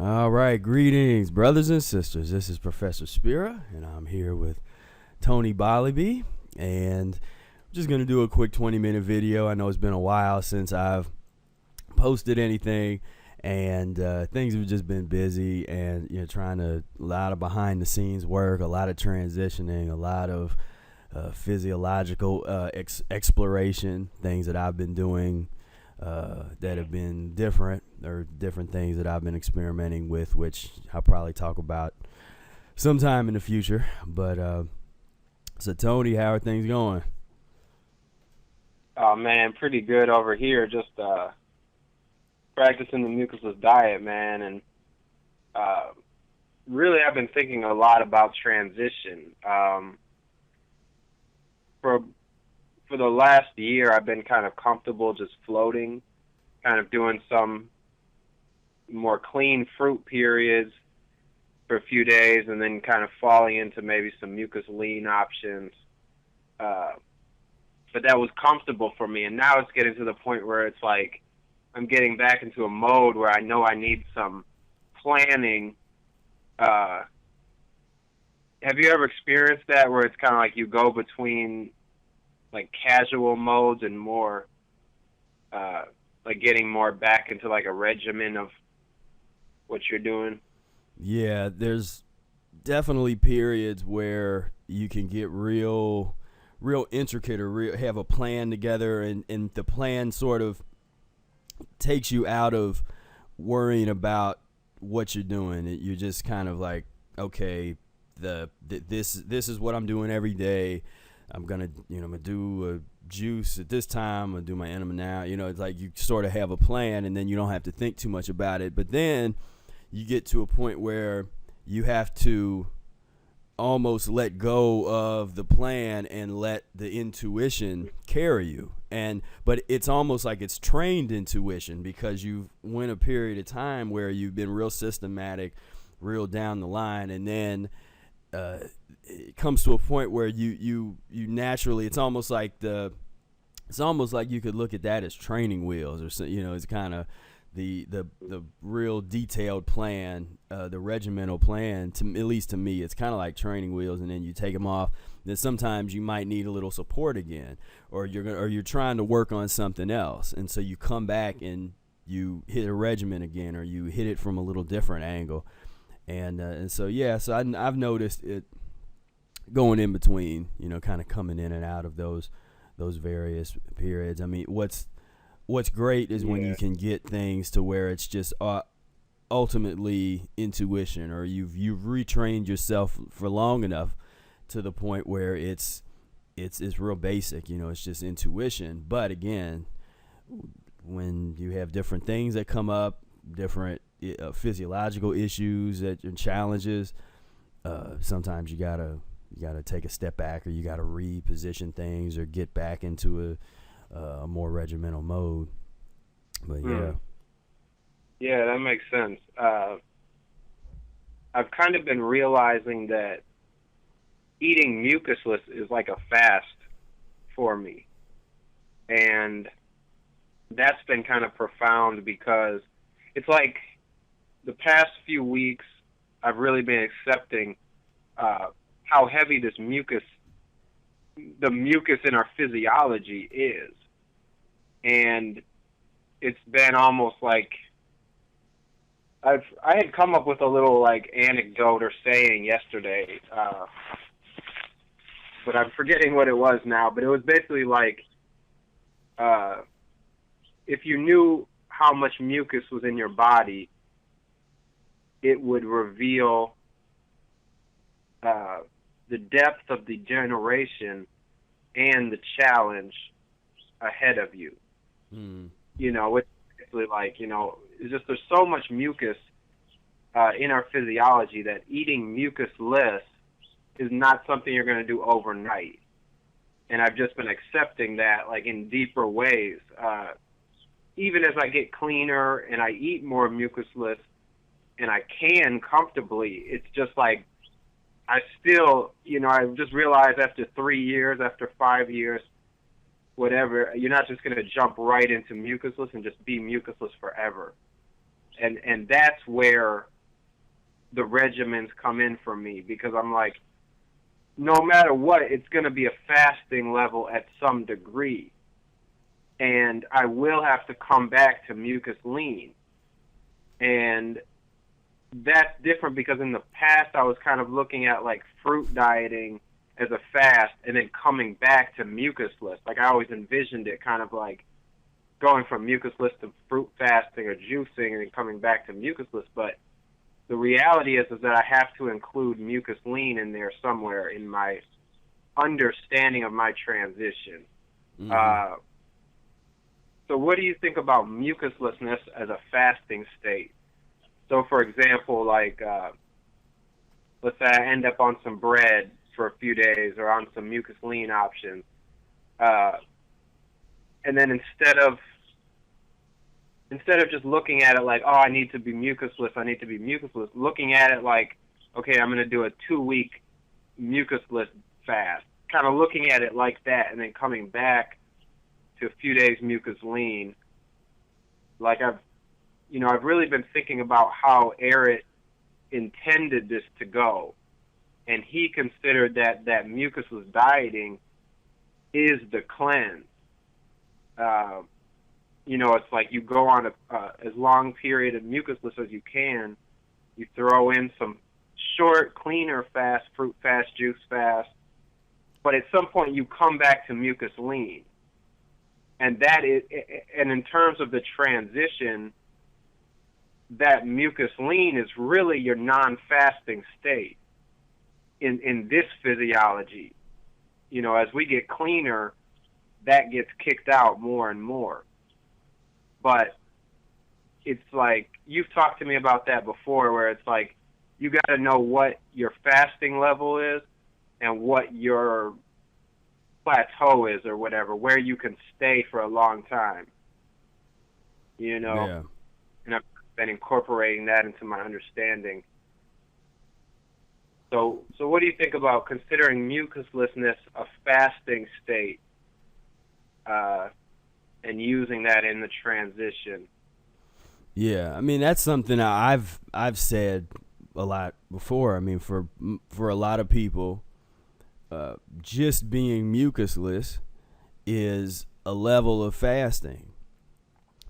All right, greetings, brothers and sisters. This is Professor Spira, and I'm here with Tony Boliby, and I'm just going to do a quick 20-minute video. I know it's been a while since I've posted anything, and things have just been busy, and trying to a lot of behind-the-scenes work, a lot of transitioning, a lot of physiological exploration, things that I've been doing that have been different, or different things that I've been experimenting with, which I'll probably talk about sometime in the future. But so Tony, how are things going? Oh man, pretty good over here. Just practicing the mucusless diet, man, and really I've been thinking a lot about transition. For the last year, I've been kind of comfortable just floating, kind of doing some more clean fruit periods for a few days, and then kind of falling into maybe some Mucuslean options. But that was comfortable for me, and now it's getting to the point where it's like I'm getting back into a mode where I know I need some planning. Have you ever experienced that, where it's kind of like you go between like casual modes and more like getting more back into like a regimen of what you're doing? Yeah, there's definitely periods where you can get real intricate, or have a plan together, and the plan sort of takes you out of worrying about what you're doing. You're just kind of like, okay, this is what I'm doing every day. I'm gonna do a juice at this time. I'm gonna do my enema now. It's like you sort of have a plan, and then you don't have to think too much about it. But then you get to a point where you have to almost let go of the plan and let the intuition carry you. But it's almost like it's trained intuition, because you've went a period of time where you've been real systematic, real down the line, and then it comes to a point where you naturally, it's almost like you could look at that as training wheels, or it's kind of the real detailed plan, the regimental plan. At least to me, it's kind of like training wheels, and then you take them off. Then sometimes you might need a little support again, or you're trying to work on something else, and so you come back and you hit a regimen again, or you hit it from a little different angle. And so I've noticed it going in between, kind of coming in and out of those various periods. I mean, what's great is when you can get things to where it's just ultimately intuition, or you've retrained yourself for long enough to the point where it's real basic. It's just intuition. But again, when you have different things that come up, different physiological issues and challenges, sometimes you gotta take a step back, or you gotta reposition things, or get back into a more regimental mode. But yeah, that makes sense. I've kind of been realizing that eating mucusless is like a fast for me, and that's been kind of profound, because it's like the past few weeks I've really been accepting how heavy the mucus in our physiology is. And it's been almost like I had come up with a little like anecdote or saying yesterday, but I'm forgetting what it was now. But it was basically like, if you knew how much mucus was in your body, it would reveal the depth of degeneration and the challenge ahead of you. It's basically like, it's just there's so much mucus in our physiology that eating mucusless is not something you're going to do overnight. And I've just been accepting that, like, in deeper ways. Even as I get cleaner and I eat more mucusless, and I can comfortably, it's just like I still, I've just realized after 3 years, after 5 years, whatever, you're not just going to jump right into mucusless and just be mucusless forever. And that's where the regimens come in for me, because I'm like, no matter what, it's going to be a fasting level at some degree. And I will have to come back to Mucuslean. And that's different because in the past I was kind of looking at like fruit dieting as a fast and then coming back to mucusless. Like I always envisioned it kind of like going from mucusless to fruit fasting or juicing and then coming back to mucusless. But the reality is that I have to include Mucuslean in there somewhere in my understanding of my transition. Mm-hmm. So what do you think about mucuslessness as a fasting state? So, for example, like, let's say I end up on some bread for a few days or on some Mucuslean options. And then instead of just looking at it like, oh, I need to be mucusless, looking at it like, okay, I'm going to do a 2-week mucusless fast, kind of looking at it like that, and then coming back to a few days Mucuslean. Like I've really been thinking about how Eric intended this to go, and he considered that mucusless dieting is the cleanse. It's like you go on as long period of mucusless as you can. You throw in some short, cleaner fast, fruit fast, juice fast, but at some point you come back to Mucuslean. And in terms of the transition, that Mucuslean is really your non-fasting state in this physiology. As we get cleaner, that gets kicked out more and more. But it's like, you've talked to me about that before, where it's like, you got to know what your fasting level is and what your plateau is or whatever, where you can stay for a long time. Yeah. And I've been incorporating that into my understanding. So what do you think about considering mucuslessness a fasting state, and using that in the transition? Yeah, I mean, that's something I've said a lot before. I mean, for a lot of people, just being mucusless is a level of fasting.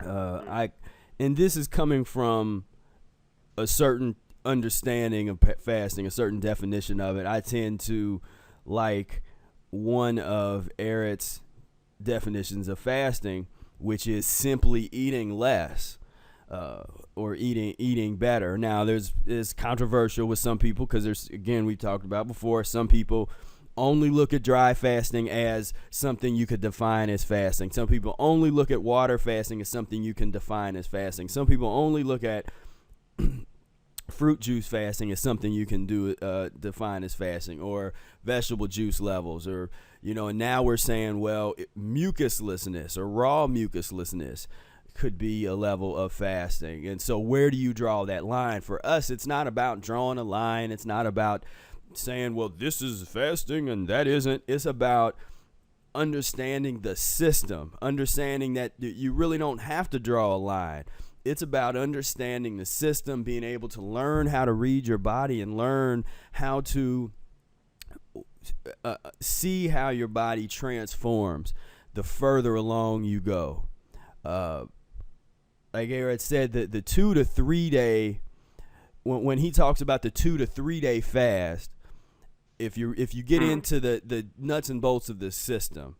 And this is coming from a certain understanding of fasting, a certain definition of it. I tend to like one of Eric's definitions of fasting, which is simply eating less, or eating better. Now, it's controversial with some people because there's, again, we talked about before, some people only look at dry fasting as something you could define as fasting. Some people only look at water fasting as something you can define as fasting. Some people only look at fruit juice fasting as something you can define as fasting, or vegetable juice levels, or and now we're saying, well, mucuslessness or raw mucuslessness could be a level of fasting. And so where do you draw that line? For us, it's not about drawing a line. It's not about saying, well, this is fasting and that isn't. It's about understanding the system, understanding that you really don't have to draw a line. It's about understanding the system, being able to learn how to read your body and learn how to see how your body transforms the further along you go. Like Eric said, the 2 to 3 day, when he talks about the 2 to 3 day fast, if you get into the nuts and bolts of the system,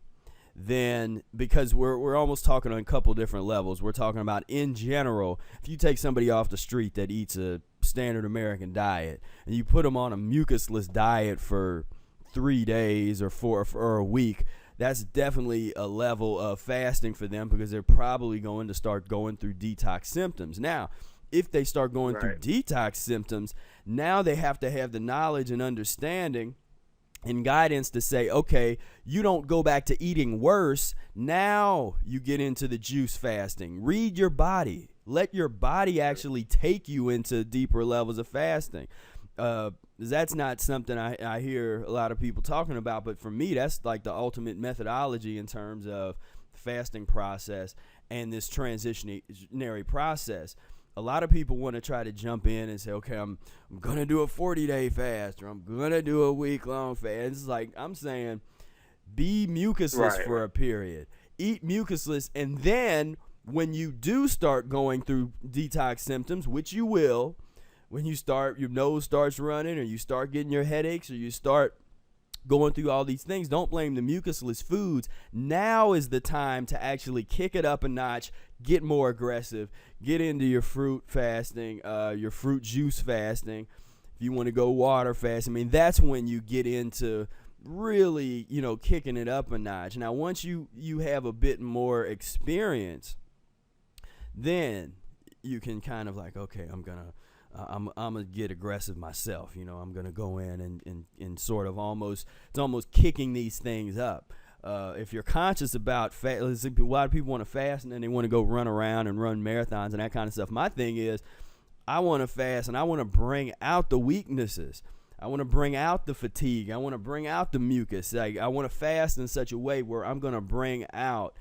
then, because we're almost talking on a couple different levels. We're talking about, in general, if you take somebody off the street that eats a standard American diet and you put them on a mucusless diet for 3 days or for a week, that's definitely a level of fasting for them, because they're probably going to start going through detox symptoms. Now, if they start going through detox symptoms, now they have to have the knowledge and understanding and guidance to say, okay, you don't go back to eating worse. Now you get into the juice fasting. Read your body. Let your body actually take you into deeper levels of fasting. That's not something I hear a lot of people talking about, but for me, that's like the ultimate methodology in terms of the fasting process and this transitionary process. a lot of people want to try to jump in and say, okay, I'm going to do a 40-day fast, or I'm going to do a week-long fast. It's like, I'm saying, be mucusless for a period. Eat mucusless, and then when you do start going through detox symptoms, which you will, when you start, your nose starts running, or you start getting your headaches, or you start going through all these things, don't blame the mucusless foods. Now is the time to actually kick it up a notch, get more aggressive, get into your fruit fasting, your fruit juice fasting. If you want to go water fasting, I mean, that's when you get into really, kicking it up a notch. Now, once you have a bit more experience, then you can kind of like, okay, I'm gonna get aggressive myself. I'm gonna go in and sort of almost kicking these things up. If you're conscious about a lot of people want to fast and then they want to go run around and run marathons and that kind of stuff. My thing is, I want to fast and I want to bring out the weaknesses. I want to bring out the fatigue. I want to bring out the mucus. I want to fast in such a way where I'm going to bring out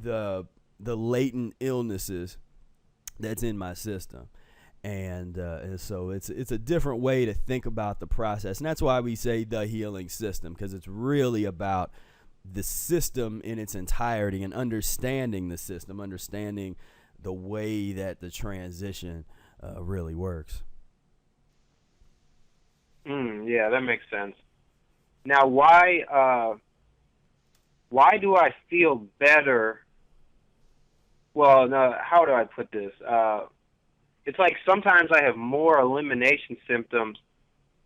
the latent illnesses that's in my system. And so it's a different way to think about the process. And that's why we say the healing system, because it's really about the system in its entirety and understanding the system, understanding the way that the transition really works. Yeah, that makes sense. Now, why do I feel better? Well, no, how do I put this? It's like sometimes I have more elimination symptoms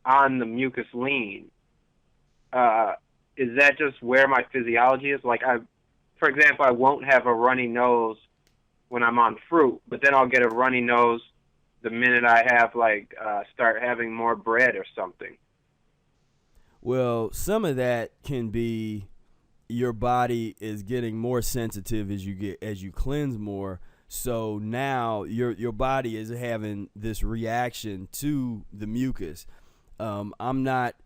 on the Mucuslean. Is that just where my physiology is? Like, for example, I won't have a runny nose when I'm on fruit, but then I'll get a runny nose the minute I have, start having more bread or something. Well, some of that can be your body is getting more sensitive as you cleanse more. So now your body is having this reaction to the mucus. I'm not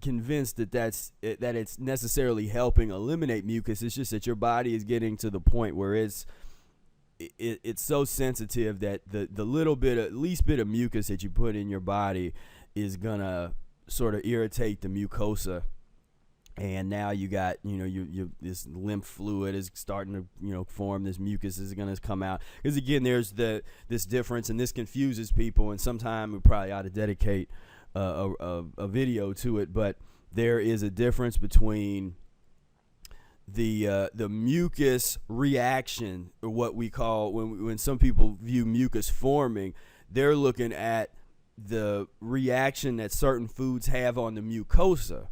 convinced that it's necessarily helping eliminate mucus. It's just that your body is getting to the point where it's so sensitive that the least bit of mucus that you put in your body is gonna sort of irritate the mucosa. And now you got, this lymph fluid is starting to, form. This mucus is going to come out. Because, again, there's this difference, and this confuses people. And sometime we probably ought to dedicate a video to it. But there is a difference between the mucus reaction, or what we call, when some people view mucus forming, they're looking at the reaction that certain foods have on the mucosa.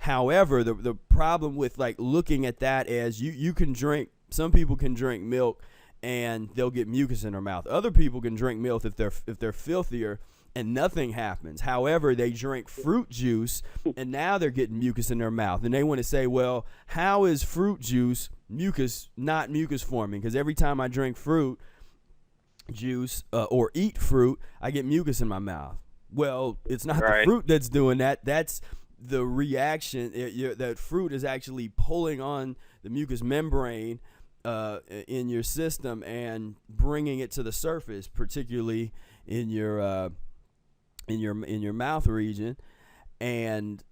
However, the problem with looking at that as you can drink, some people can drink milk and they'll get mucus in their mouth. Other people can drink milk if they're filthier and nothing happens. However, they drink fruit juice and now they're getting mucus in their mouth. And they want to say, well, how is fruit juice not mucus forming? Because every time I drink fruit juice or eat fruit, I get mucus in my mouth. Well, it's not the fruit that's doing that. That's the reaction. That fruit is actually pulling on the mucous membrane in your system and bringing it to the surface, particularly in your mouth region. And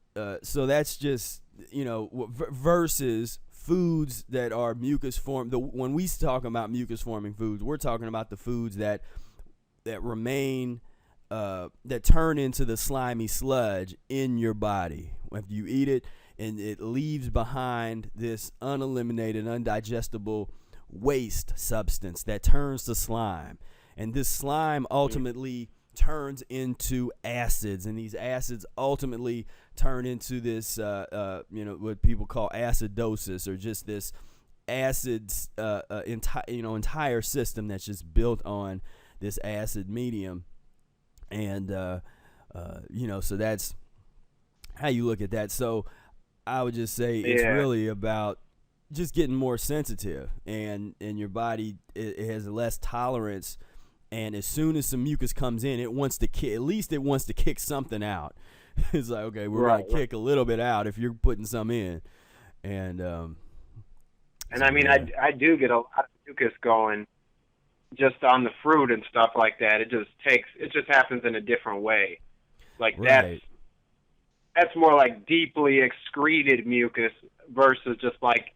so that's just versus foods that are mucus form. When we talk about mucus forming foods, we're talking about the foods that remain. That turn into the slimy sludge in your body. If you eat it and it leaves behind this uneliminated, undigestible waste substance that turns to slime. And this slime ultimately turns into acids, and these acids ultimately turn into this, what people call acidosis, or just this acids, entire system that's just built on this acid medium. And, so that's how you look at that. So I would just say it's really about just getting more sensitive, and your body, it has less tolerance. And as soon as some mucus comes in, it wants to kick, at least it wants to kick something out. It's like, okay, we're going to kick a little bit out if you're putting some in. And I mean, I do get a lot of mucus going just on the fruit and stuff like that. It just happens in a different way. Like Right. that's more like deeply excreted mucus versus just like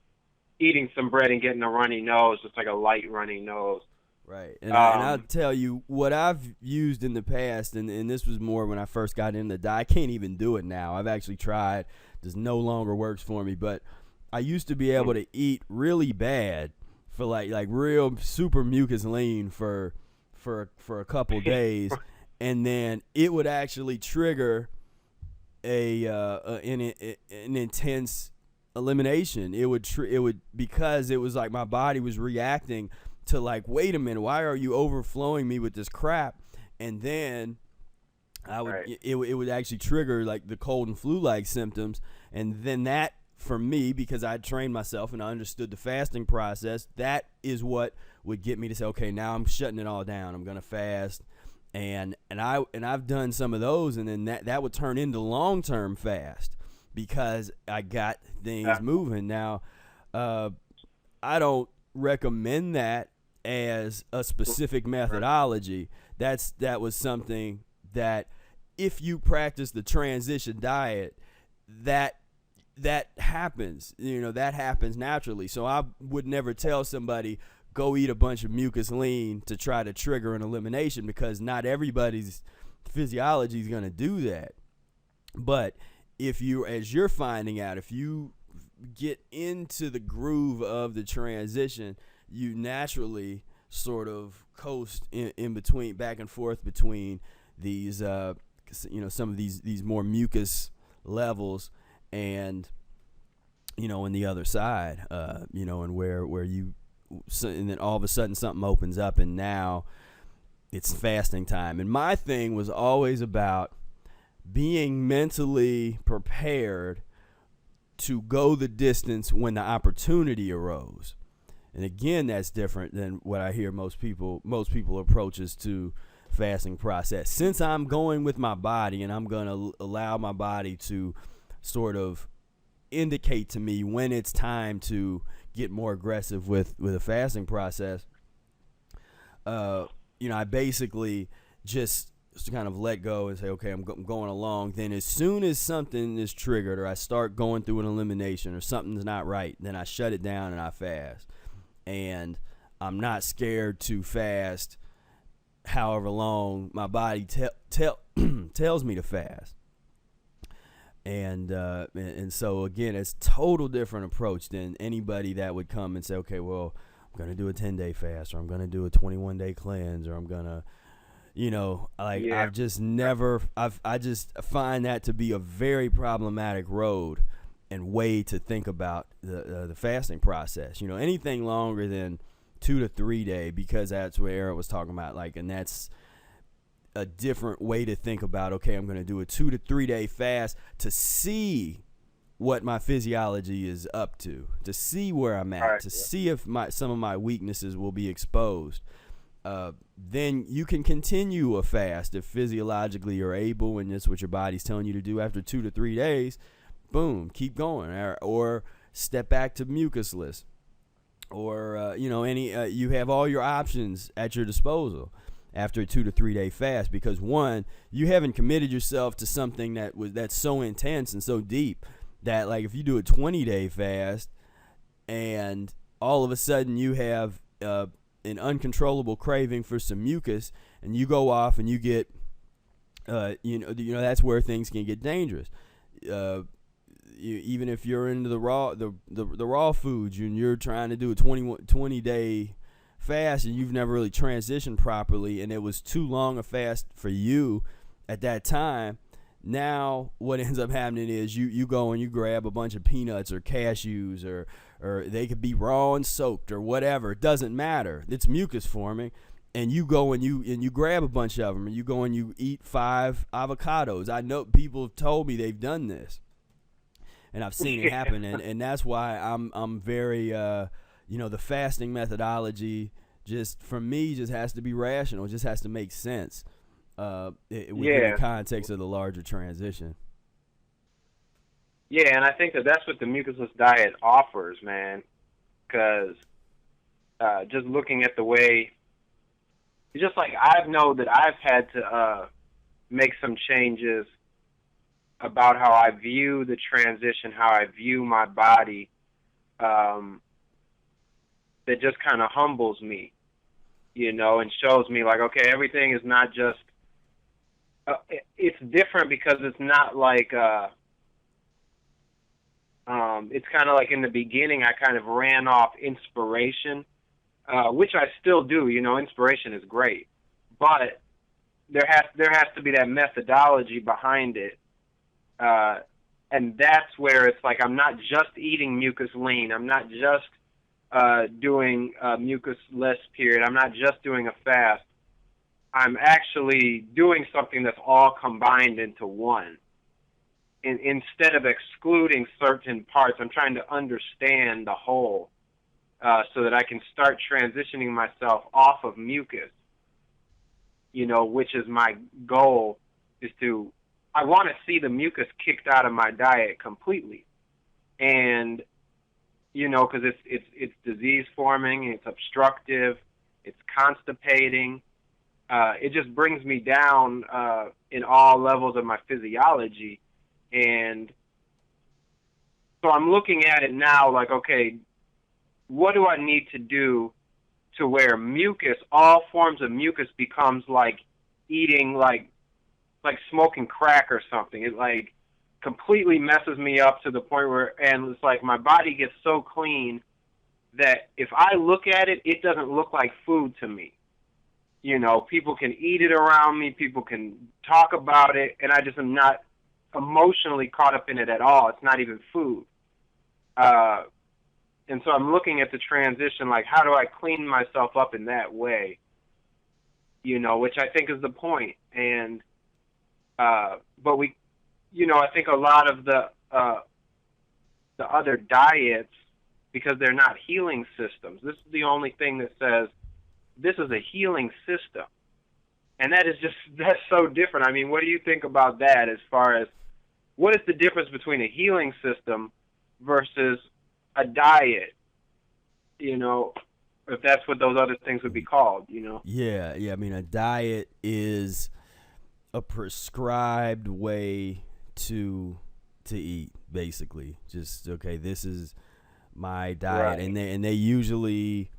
eating some bread and getting a runny nose, just like a light runny nose. Right. And I'll tell you what I've used in the past, and this was more when I first got into diet. I can't even do it now. I've actually tried. This no longer works for me. But I used to be able to eat really bad for like real super mucus-lean for a couple days, and then it would actually trigger an intense elimination. It would because it was like my body was reacting to like, wait a minute, why are you overflowing me with this crap? And then it would actually trigger like the cold and flu-like symptoms, and then that for me, because I trained myself and I understood the fasting process, that is what would get me to say, okay, now I'm shutting it all down. I'm gonna fast, and I've done some of those, and then that would turn into long-term fast because I got things moving. Now, I don't recommend that as a specific methodology. That was something that if you practice the transition diet, that happens, that happens naturally. So I would never tell somebody go eat a bunch of Mucuslean to try to trigger an elimination, because not everybody's physiology is going to do that. But if you, as you're finding out, if you get into the groove of the transition, you naturally sort of coast in between, back and forth between these, some of these more mucus levels, and and the other side, and where you, and then all of a sudden something opens up, and now it's fasting time. And my thing was always about being mentally prepared to go the distance when the opportunity arose. And again, that's different than what I hear most people approaches to fasting process. Since I'm going with my body, and I'm going to allow my body to sort of indicate to me when it's time to get more aggressive with a fasting process, I basically just kind of let go and say, okay, I'm going along. Then as soon as something is triggered, or I start going through an elimination, or something's not right, then I shut it down and I fast. And I'm not scared to fast however long my body tells me to fast. And so again, it's total different approach than anybody that would come and say, okay, well, I'm going to do a 10-day fast, or I'm going to do a 21-day cleanse, or I'm going to, I've just never, I just find that to be a very problematic road and way to think about the fasting process. Anything longer than 2 to 3 day, because that's what Aaron was talking about, and that's a different way to think about, okay, I'm going to do a 2 to 3 day fast to see what my physiology is up to see where I'm at, see if some of my weaknesses will be exposed. Then you can continue a fast if physiologically you're able, and that's what your body's telling you to do. After 2 to 3 days, boom, keep going, or step back to mucusless, or you have all your options at your disposal after a 2 to 3 day fast, because one, you haven't committed yourself to something that's so intense and so deep that, like, if you do a 20-day fast and all of a sudden you have an uncontrollable craving for some mucus, and you go off and you get that's where things can get dangerous. Even if you're into the raw foods, and you're trying to do a 20-day fast, and you've never really transitioned properly, and it was too long a fast for you at that time, now what ends up happening is you go and you grab a bunch of peanuts or cashews, or they could be raw and soaked or whatever. It doesn't matter. It's mucus forming. And you go and you grab a bunch of them, and you go and you eat 5 avocados. I know people have told me they've done this, and I've seen it happen. And that's why I'm very the fasting methodology, just for me, just has to be rational. It just has to make sense within the context of the larger transition. Yeah, and I think that's what the mucusless diet offers, man. Because just looking at the way it's just like I know that I've had to make some changes about how I view the transition, how I view my body, that just kind of humbles me, and shows me like, okay, everything is not just, it's different because it's not like, it's kind of like in the beginning I kind of ran off inspiration, which I still do, inspiration is great, but there has to be that methodology behind it. And that's where it's like I'm not just eating Mucuslean. I'm not just doing a Mucusless period. I'm not just doing a fast. I'm actually doing something that's all combined into one. Instead of excluding certain parts, I'm trying to understand the whole so that I can start transitioning myself off of mucus, which is my goal, is to, I want to see the mucus kicked out of my diet completely. And, because it's disease forming, it's obstructive, it's constipating. It just brings me down in all levels of my physiology. And so I'm looking at it now like, okay, what do I need to do to where mucus, all forms of mucus, becomes like eating like smoking crack or something. It like completely messes me up to the point where, and it's like my body gets so clean that if I look at it, it doesn't look like food to me. People can eat it around me, people can talk about it, and I just am not emotionally caught up in it at all. It's not even food. And so I'm looking at the transition, like, how do I clean myself up in that way? Which I think is the point. And, but we, I think a lot of the other diets, because they're not healing systems, this is the only thing that says this is a healing system. And that's so different. I mean, what do you think about that as far as what is the difference between a healing system versus a diet, if that's what those other things would be called, Yeah. I mean, a diet is a prescribed way to eat, basically. Just, okay, this is my diet. Right. And they usually,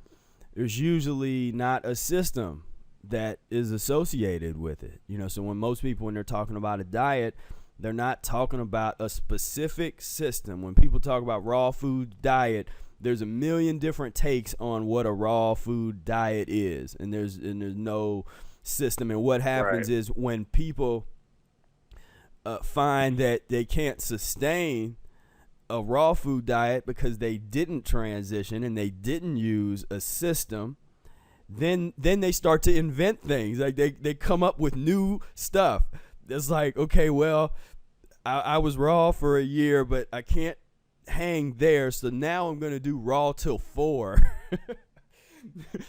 there's usually not a system that is associated with it. So when most people, when they're talking about a diet, they're not talking about a specific system. When people talk about raw food diet, there's a million different takes on what a raw food diet is, and there's no system. And what happens is when people find that they can't sustain a raw food diet because they didn't transition and they didn't use a system, then they start to invent things. Like they come up with new stuff. It's like, okay, well, I was raw for a year, but I can't hang there, so now I'm going to do raw till 4.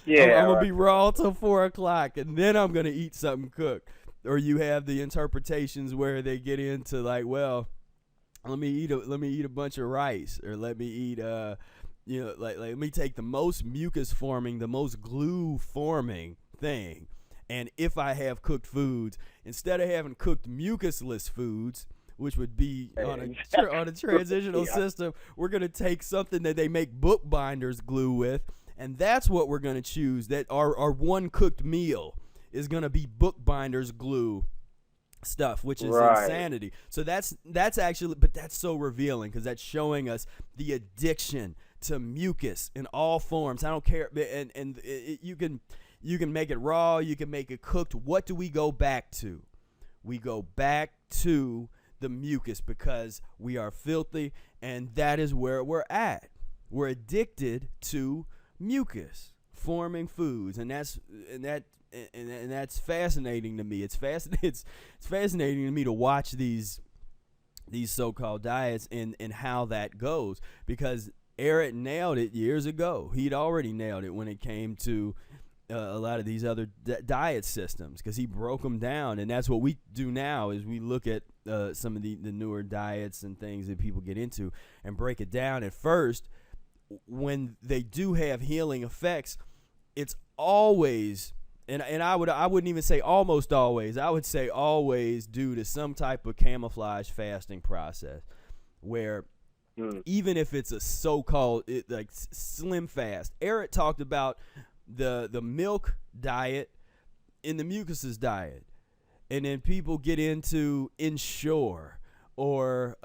Yeah, I'm going to be raw till 4 o'clock, and then I'm going to eat something cooked. Or you have the interpretations where they get into like, well, let me eat a bunch of rice, or let me eat like let me take the most mucus forming, the most glue forming thing. And if I have cooked foods, instead of having cooked mucusless foods, which would be on a transitional system, we're going to take something that they make bookbinders glue with, and that's what we're going to choose. That our one cooked meal is going to be bookbinders glue stuff, which is insanity. So that's actually, but that's so revealing, because that's showing us the addiction to mucus in all forms. I don't care, and you can make it raw, you can make it cooked. What do we go back to? We go back to the mucus, because we are filthy, and that is where we're at. We're addicted to mucus forming foods, and that's fascinating to me. It's fascinating to me to watch these so-called diets and how that goes, because Eric nailed it years ago. He'd already nailed it when it came to a lot of these other diet systems, because he broke them down. And that's what we do now, is we look at some of the newer diets and things that people get into and break it down. At first, when they do have healing effects, it's always and I wouldn't even say almost always. I would say always due to some type of camouflage fasting process, where even if it's a so-called like slim fast. Eric talked about the milk diet and the mucusless diet, and then people get into Ensure or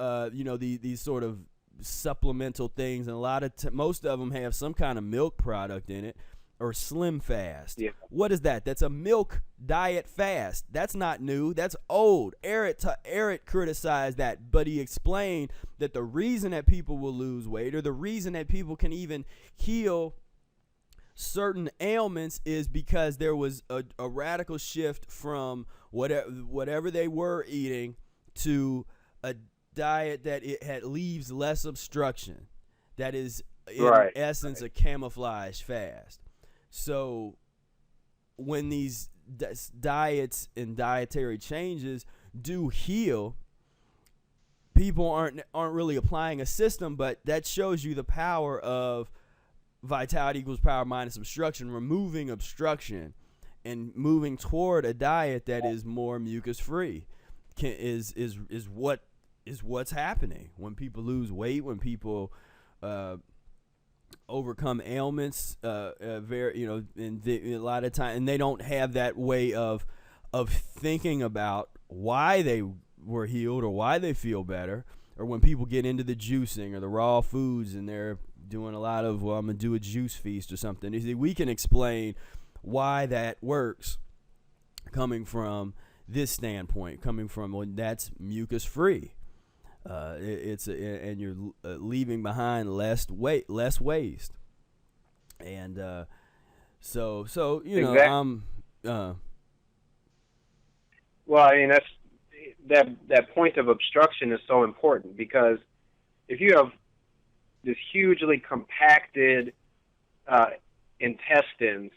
these sort of supplemental things, and a lot of most of them have some kind of milk product in it, or slim fast. Yeah. What is that? That's a milk diet fast. That's not new. That's old. Eric criticized that, but he explained that the reason that people will lose weight, or the reason that people can even heal certain ailments, is because there was a radical shift from whatever they were eating to a diet that leaves less obstruction. That is in essence a camouflage fast. So when these diets and dietary changes do heal, people aren't really applying a system, but that shows you the power of vitality equals power minus obstruction, removing obstruction and moving toward a diet that is more mucus free is what's happening when people lose weight, when people overcome ailments, a lot of time, and they don't have that way of thinking about why they were healed or why they feel better. Or when people get into the juicing or the raw foods and they're doing a lot of, I'm gonna do a juice feast or something, we can explain why that works coming from this standpoint, coming from when that's mucus free. And you're leaving behind less waste, and so exactly. Well, I mean, that point of obstruction is so important, because if you have this hugely compacted intestines,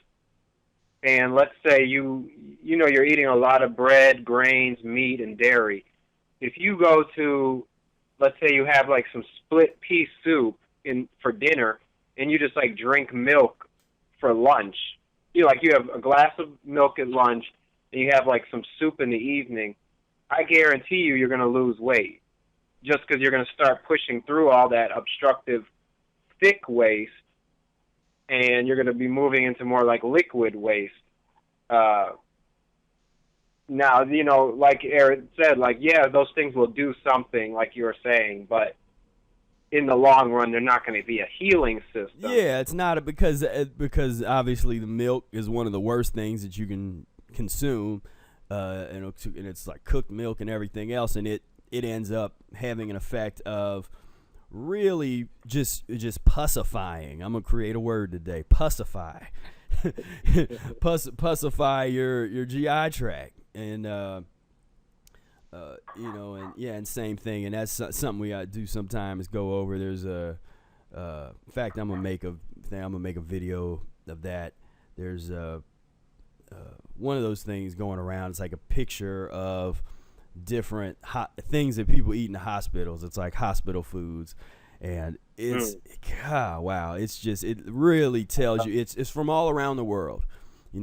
and let's say you're eating a lot of bread, grains, meat, and dairy. If you go to, let's say you have like some split pea soup for dinner, and you just like drink milk for lunch. You have a glass of milk at lunch, and you have like some soup in the evening. I guarantee you're going to lose weight, just because you're going to start pushing through all that obstructive, thick waste, and you're going to be moving into more like liquid waste. Now, like Eric said, those things will do something, like you were saying, but in the long run, they're not going to be a healing system. Yeah, it's not because obviously the milk is one of the worst things that you can consume, and it's like cooked milk and everything else, and it ends up having an effect of really just pussifying. I'm gonna create a word today, pussify. Pussify your GI tract, and and same thing, and that's something we gotta do sometimes, go over. There's in fact, I'm gonna make a video of that. There's one of those things going around. It's like a picture of different things that people eat in the hospitals. It's like hospital foods, and it's wow. It's just, it really tells you it's from all around the world.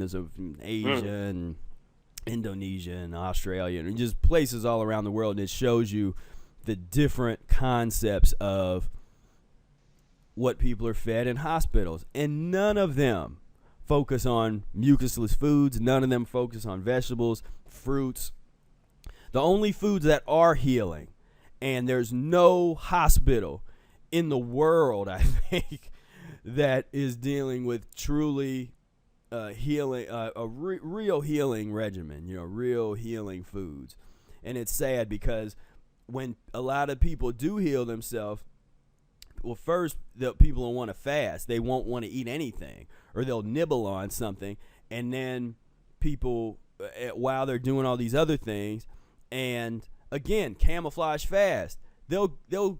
So from Asia and Indonesia and Australia and just places all around the world, and it shows you the different concepts of what people are fed in hospitals, and none of them focus on mucusless foods. None of them focus on vegetables, fruits. The only foods that are healing, and there's no hospital in the world, I think, that is dealing with truly healing, real healing regimen, real healing foods. And it's sad, because when a lot of people do heal themselves, well, first, the people don't want to fast. They won't want to eat anything, or they'll nibble on something. And then people, while they're doing all these other things, and again, camouflage fast, they'll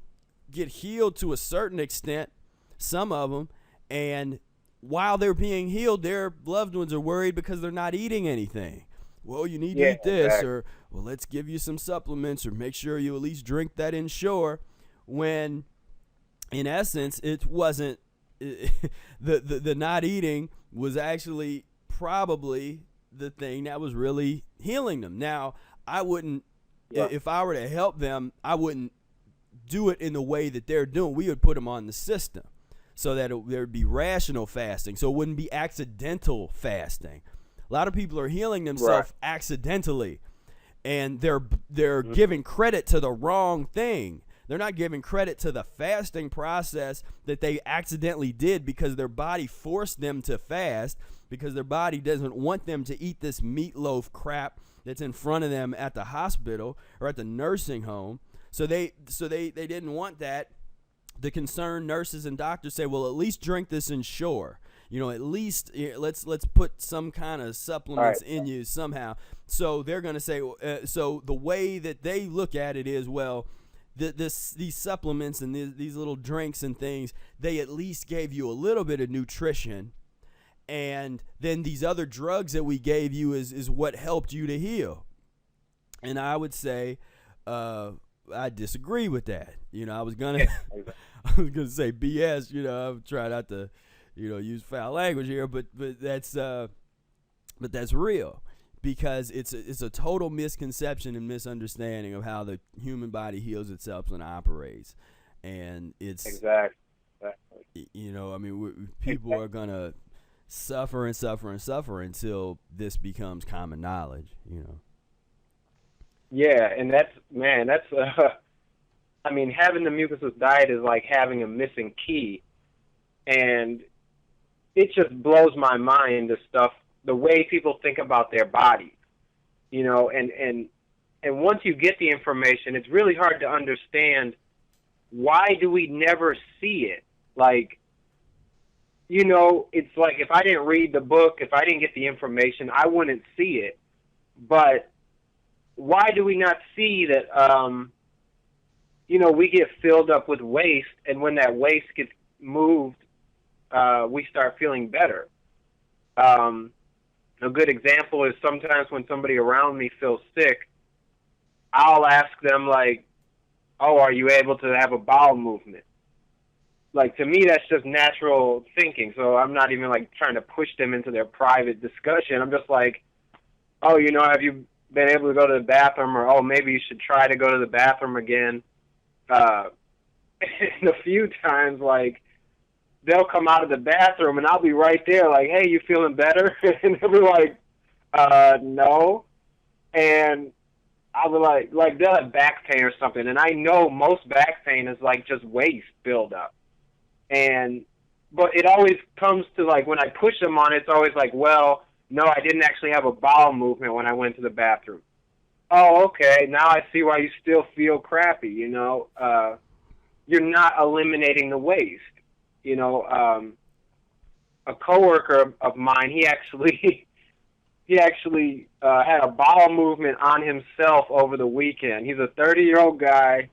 get healed to a certain extent, some of them, and while they're being healed, their loved ones are worried because they're not eating anything. Well, you need to eat this, exactly. Or, well, let's give you some supplements, or make sure you at least drink that Ensure, when in essence it wasn't the not eating was actually probably the thing that was really healing them. Now, I wouldn't, if I were to help them, I wouldn't do it in the way that they're doing. We would put them on the system so that there would be rational fasting, so it wouldn't be accidental fasting. A lot of people are healing themselves accidentally, and they're giving credit to the wrong thing. They're not giving credit to the fasting process that they accidentally did because their body forced them to fast, because their body doesn't want them to eat this meatloaf crap that's in front of them at the hospital or at the nursing home. So they didn't want that. The concerned nurses and doctors say, well, at least drink this Ensure. At least let's put some kind of supplements in you somehow. So they're going to say, so the way that they look at it is, well, these supplements and these little drinks and things, they at least gave you a little bit of nutrition, and then these other drugs that we gave you is what helped you to heal. And I would say I disagree with that. I was gonna say BS. I'm trying not to use foul language here, but that's real. Because it's a total misconception and misunderstanding of how the human body heals itself and operates, and it's exactly. People are gonna suffer and suffer and suffer until this becomes common knowledge. Yeah, and that's having the mucusless diet is like having a missing key, and it just blows my mind, the way people think about their bodies, and once you get the information, it's really hard to understand, why do we never see it? Like, it's like, if I didn't read the book, if I didn't get the information, I wouldn't see it. But why do we not see that, we get filled up with waste, and when that waste gets moved, we start feeling better. A good example is sometimes when somebody around me feels sick, I'll ask them, like, oh, are you able to have a bowel movement? Like, to me, that's just natural thinking. So I'm not even, like, trying to push them into their private discussion. I'm just like, oh, have you been able to go to the bathroom? Or, oh, maybe you should try to go to the bathroom again. And a few times, like, they'll come out of the bathroom, and I'll be right there, like, hey, you feeling better? And they'll be like, no. And I'll be like they'll have back pain or something, and I know most back pain is, like, just waste buildup. But it always comes to, like, when I push them on it, it's always like, well, no, I didn't actually have a bowel movement when I went to the bathroom. Oh, okay, now I see why you still feel crappy, You're not eliminating the waste. A coworker of mine, he actually had a bowel movement on himself over the weekend. He's a 30-year-old guy,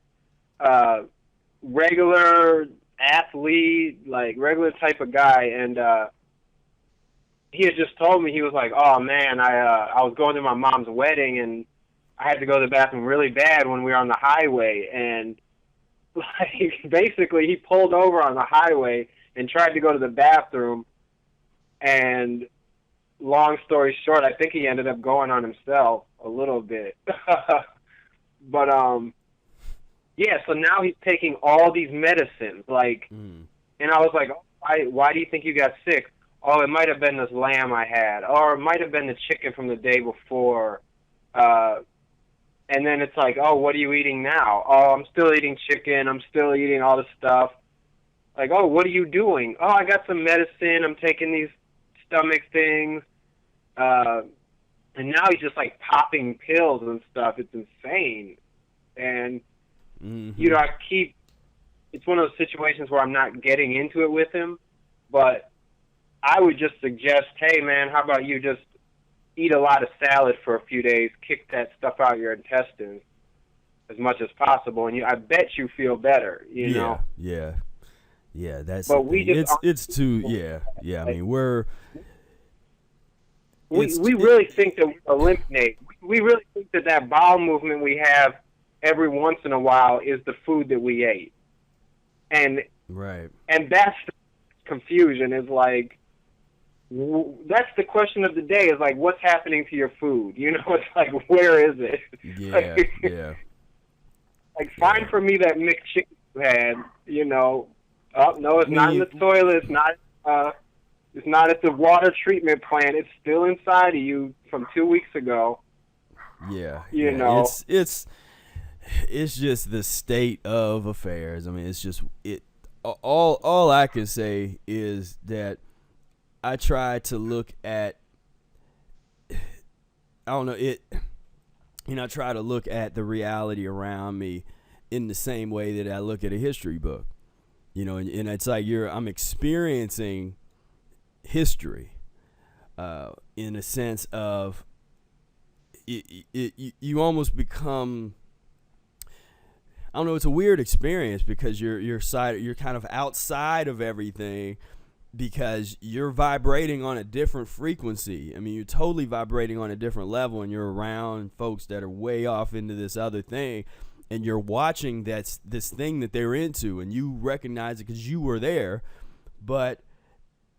regular athlete, like regular type of guy, and he had just told me, he was like, oh man, I was going to my mom's wedding, and I had to go to the bathroom really bad when we were on the highway, and like, basically, he pulled over on the highway and tried to go to the bathroom, and long story short, I think he ended up going on himself a little bit. But, yeah, so now he's taking all these medicines, like, and I was like, why do you think you got sick? Oh, it might have been this lamb I had, or it might have been the chicken from the day before, and then it's like, oh, what are you eating now? Oh, I'm still eating chicken. I'm still eating all this stuff. Like, oh, what are you doing? Oh, I got some medicine. I'm taking these stomach things. And now he's just, like, popping pills and stuff. It's insane. And, it's one of those situations where I'm not getting into it with him. But I would just suggest, hey, man, how about you just eat a lot of salad for a few days, kick that stuff out of your intestines as much as possible, and I bet you feel better, know? Yeah, that's. But we just it's too. Yeah. I mean, we really think that we eliminate. We really think that bowel movement we have every once in a while is the food that we ate, and right. And that's the confusion. Is like, that's the question of the day, is like, what's happening to your food? You know, it's like, where is it? Yeah, yeah. Like, find for me that mixed chicken you had, you know. Oh, no, it's not in the toilet. It's not at the water treatment plant. It's still inside of you from 2 weeks ago. Yeah. You know. It's just the state of affairs. I mean, it's just all I can say is that I try to look at, I try to look at the reality around me in the same way that I look at a history book. You know, and it's like I'm experiencing history in a sense of you almost become, I don't know, it's a weird experience because you're kind of outside of everything because you're vibrating on a different frequency. I mean, you're totally vibrating on a different level, and you're around folks that are way off into this other thing, and you're watching this thing that they're into, and you recognize it because you were there. But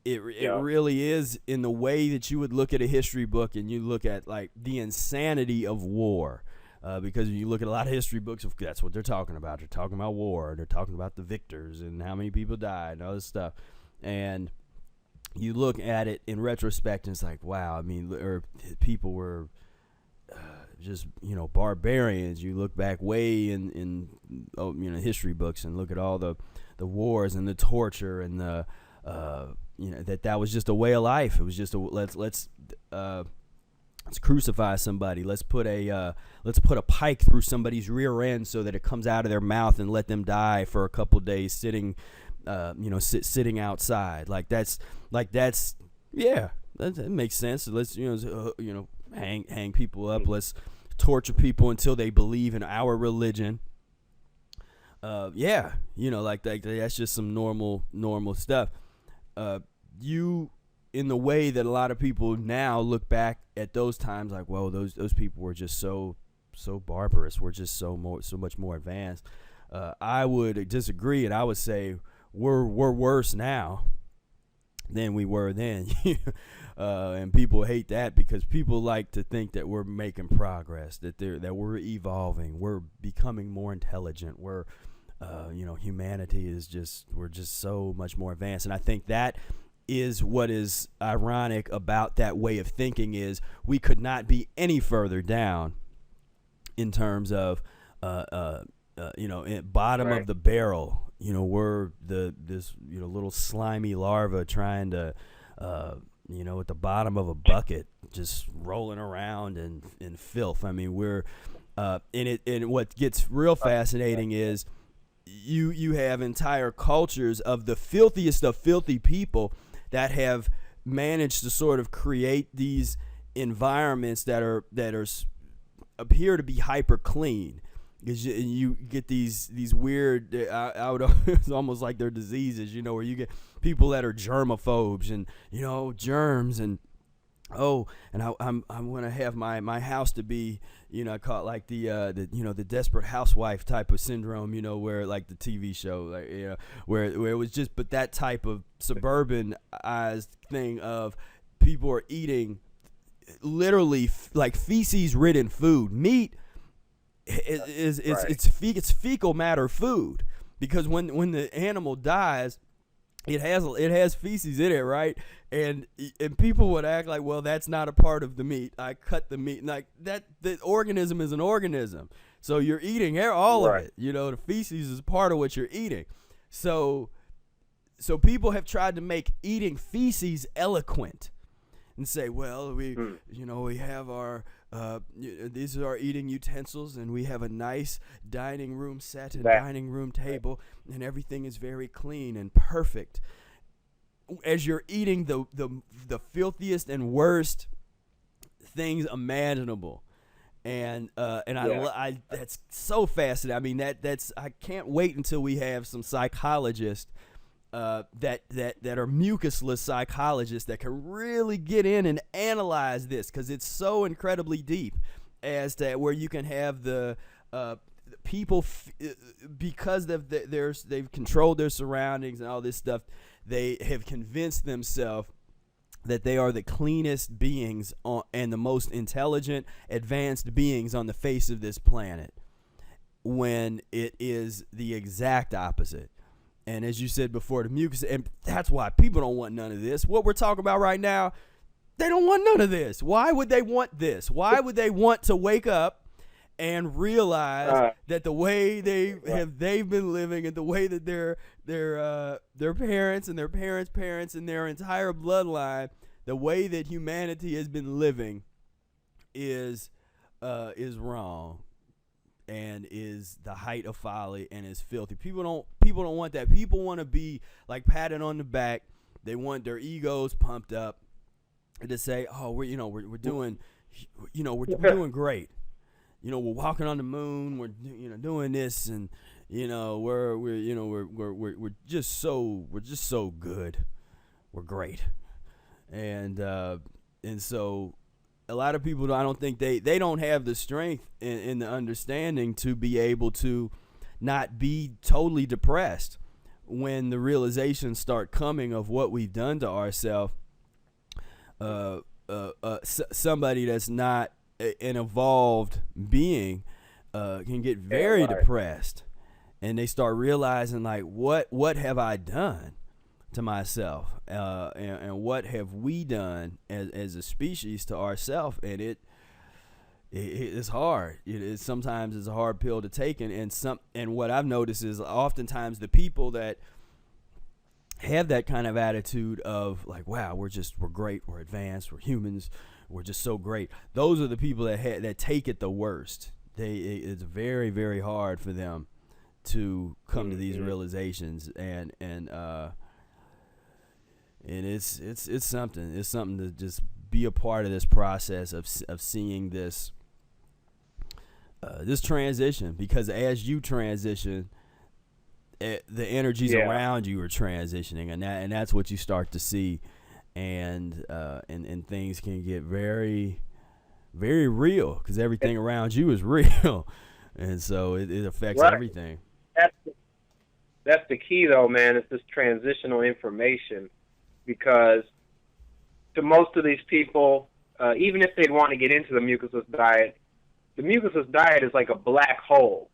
it really is in the way that you would look at a history book, and you look at like the insanity of war. Because when you look at a lot of history books, that's what they're talking about. They're talking about war. They're talking about the victors and how many people died and all this stuff. And you look at it in retrospect, and it's like, wow. I mean, people were just, barbarians. You look back way in history books and look at all the wars and the torture and the that was just a way of life. It was just let's crucify somebody. Let's put a pike through somebody's rear end so that it comes out of their mouth and let them die for a couple days sitting sitting outside. That makes sense. Let's hang people up. Let's torture people until they believe in our religion. That's just some normal stuff. In the way that a lot of people now look back at those times, like, whoa, those people were just so barbarous. We're just so much more advanced. I would disagree, and I would say we're worse now than we were then. And people hate that because people like to think that we're making progress, that we're evolving, we're becoming more intelligent, humanity we're just so much more advanced. And I think that is what is ironic about that way of thinking, is we could not be any further down in terms of bottom of the barrel. We're this little slimy larva trying to at the bottom of a bucket, just rolling around in filth. I mean, we're and what gets real fascinating is you have entire cultures of the filthiest of filthy people that have managed to sort of create these environments that appear to be hyper clean. Because you get these weird, it's almost like they're diseases, where you get people that are germaphobes and germs and I'm going to have my house to be, I call it like the Desperate Housewife type of syndrome, where like the TV show, like, where it was just, but that type of suburbanized thing of people are eating literally like feces ridden food. Meat it's fecal matter food, because when the animal dies, it has feces in it, right? And people would act like, well, that's not a part of the meat. I cut the meat, like that. The organism is an organism, so you're eating all of it. The feces is part of what you're eating. So people have tried to make eating feces eloquent and say, well, we have our these are our eating utensils, and we have a nice dining room set and dining room table, and everything is very clean and perfect. As you're eating the filthiest and worst things imaginable, and I that's so fascinating. I mean, that's I can't wait until we have some psychologists that are mucusless psychologists that can really get in and analyze this, because it's so incredibly deep, as to where you can have the people because they've controlled their surroundings and all this stuff. They have convinced themselves that they are the cleanest beings and the most intelligent, advanced beings on the face of this planet, when it is the exact opposite. And as you said before, the mucus, and that's why people don't want none of this. What we're talking about right now, they don't want none of this. Why would they want this? Why would they want to wake up and realize that the way they've been living, and the way that their parents and their parents' parents and their entire bloodline, the way that humanity has been living is wrong, and is the height of folly, and is filthy. People don't want that. People want to be like patted on the back. They want their egos pumped up and to say, "Oh, we're doing, we're doing great. We're walking on the moon. We're doing this, and we're just so good. We're great." And so a lot of people, I don't think they don't have the strength in the understanding to be able to not be totally depressed when the realizations start coming of what we've done to ourselves. Somebody that's not an evolved being can get very depressed, and they start realizing, like, what have I done to myself, and what have we done as a species to ourselves? And it's hard. Sometimes it's a hard pill to take, and what I've noticed is oftentimes the people that have that kind of attitude of like, wow, we're great, we're advanced, we're humans, we're just so great. Those are the people that take it the worst. It's very, very hard for them to come to these realizations, and it's something. It's something to just be a part of this process of seeing this transition, because as you transition, the energies around you are transitioning, and that's what you start to see, and things can get very, very real, because everything around you is real, and so it affects everything. That's the key, though, man. It's this transitional information, because to most of these people, even if they'd want to get into the mucusless diet, the mucusless diet is like a black hole,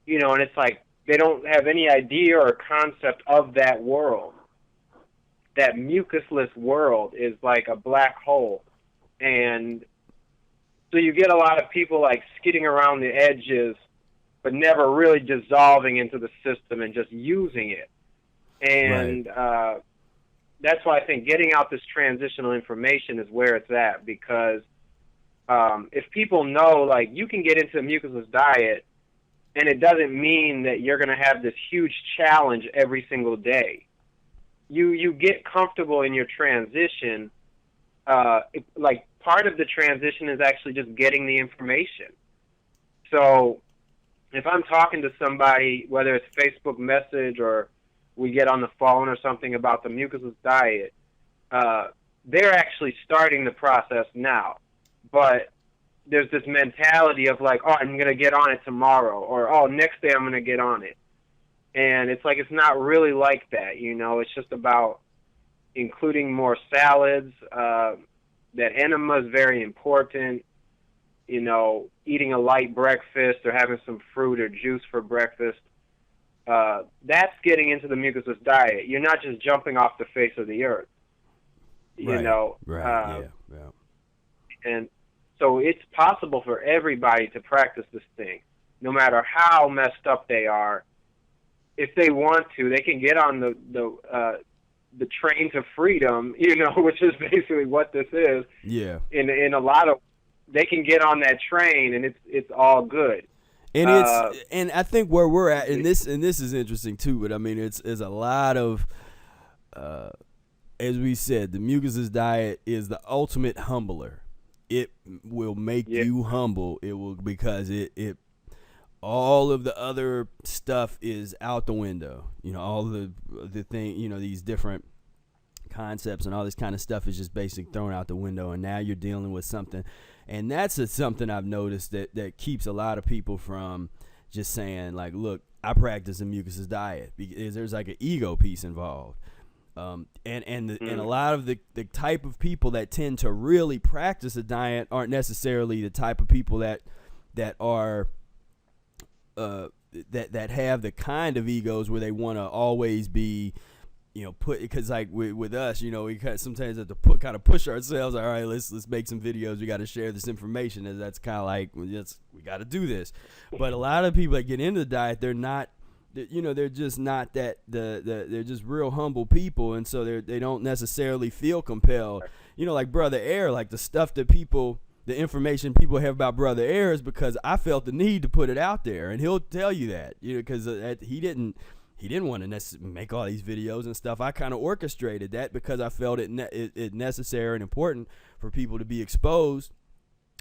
and it's like they don't have any idea or concept of that world. That mucusless world is like a black hole. And so you get a lot of people like skidding around the edges, but never really dissolving into the system and just using it. And that's why I think getting out this transitional information is where it's at, because if people know, like, you can get into a mucusless diet, and it doesn't mean that you're going to have this huge challenge every single day. You get comfortable in your transition. Like, part of the transition is actually just getting the information. So if I'm talking to somebody, whether it's Facebook message or we get on the phone or something about the mucusless diet, they're actually starting the process now. But there's this mentality of like, oh, I'm going to get on it tomorrow, or, oh, next day I'm going to get on it. And it's like, it's not really like that, It's just about including more salads. That enema is very important. Eating a light breakfast or having some fruit or juice for breakfast. That's getting into the mucusless diet. You're not just jumping off the face of the earth. And so it's possible for everybody to practice this thing, no matter how messed up they are. If they want to, they can get on the train to freedom, which is basically what this is. Yeah. In a lot of, they can get on that train, and it's all good. And and I think where we're at, and this is interesting too. But I mean, it's a lot of, as we said, the mucusless diet is the ultimate humbler. It will make you humble. It will, because it all of the other stuff is out the window. All the thing, these different concepts and all this kind of stuff is just basically thrown out the window, and now you're dealing with something. And that's something I've noticed that keeps a lot of people from just saying, like, look, I practice a mucusless diet, because there's like an ego piece involved. And a lot of the type of people that tend to really practice a diet aren't necessarily the type of people that are that have the kind of egos where they want to always be, because like with us, we sometimes have to kind of push ourselves. All right, let's make some videos. We got to share this information, and that's kind of like we got to do this. But a lot of people that get into the diet, they're not. They're just not that they're just real humble people, and so they don't necessarily feel compelled. Like Brother Air, like the information people have about Brother Air is because I felt the need to put it out there, and he'll tell you that, because he didn't want to make all these videos and stuff. I kind of orchestrated that because I felt it necessary and important for people to be exposed,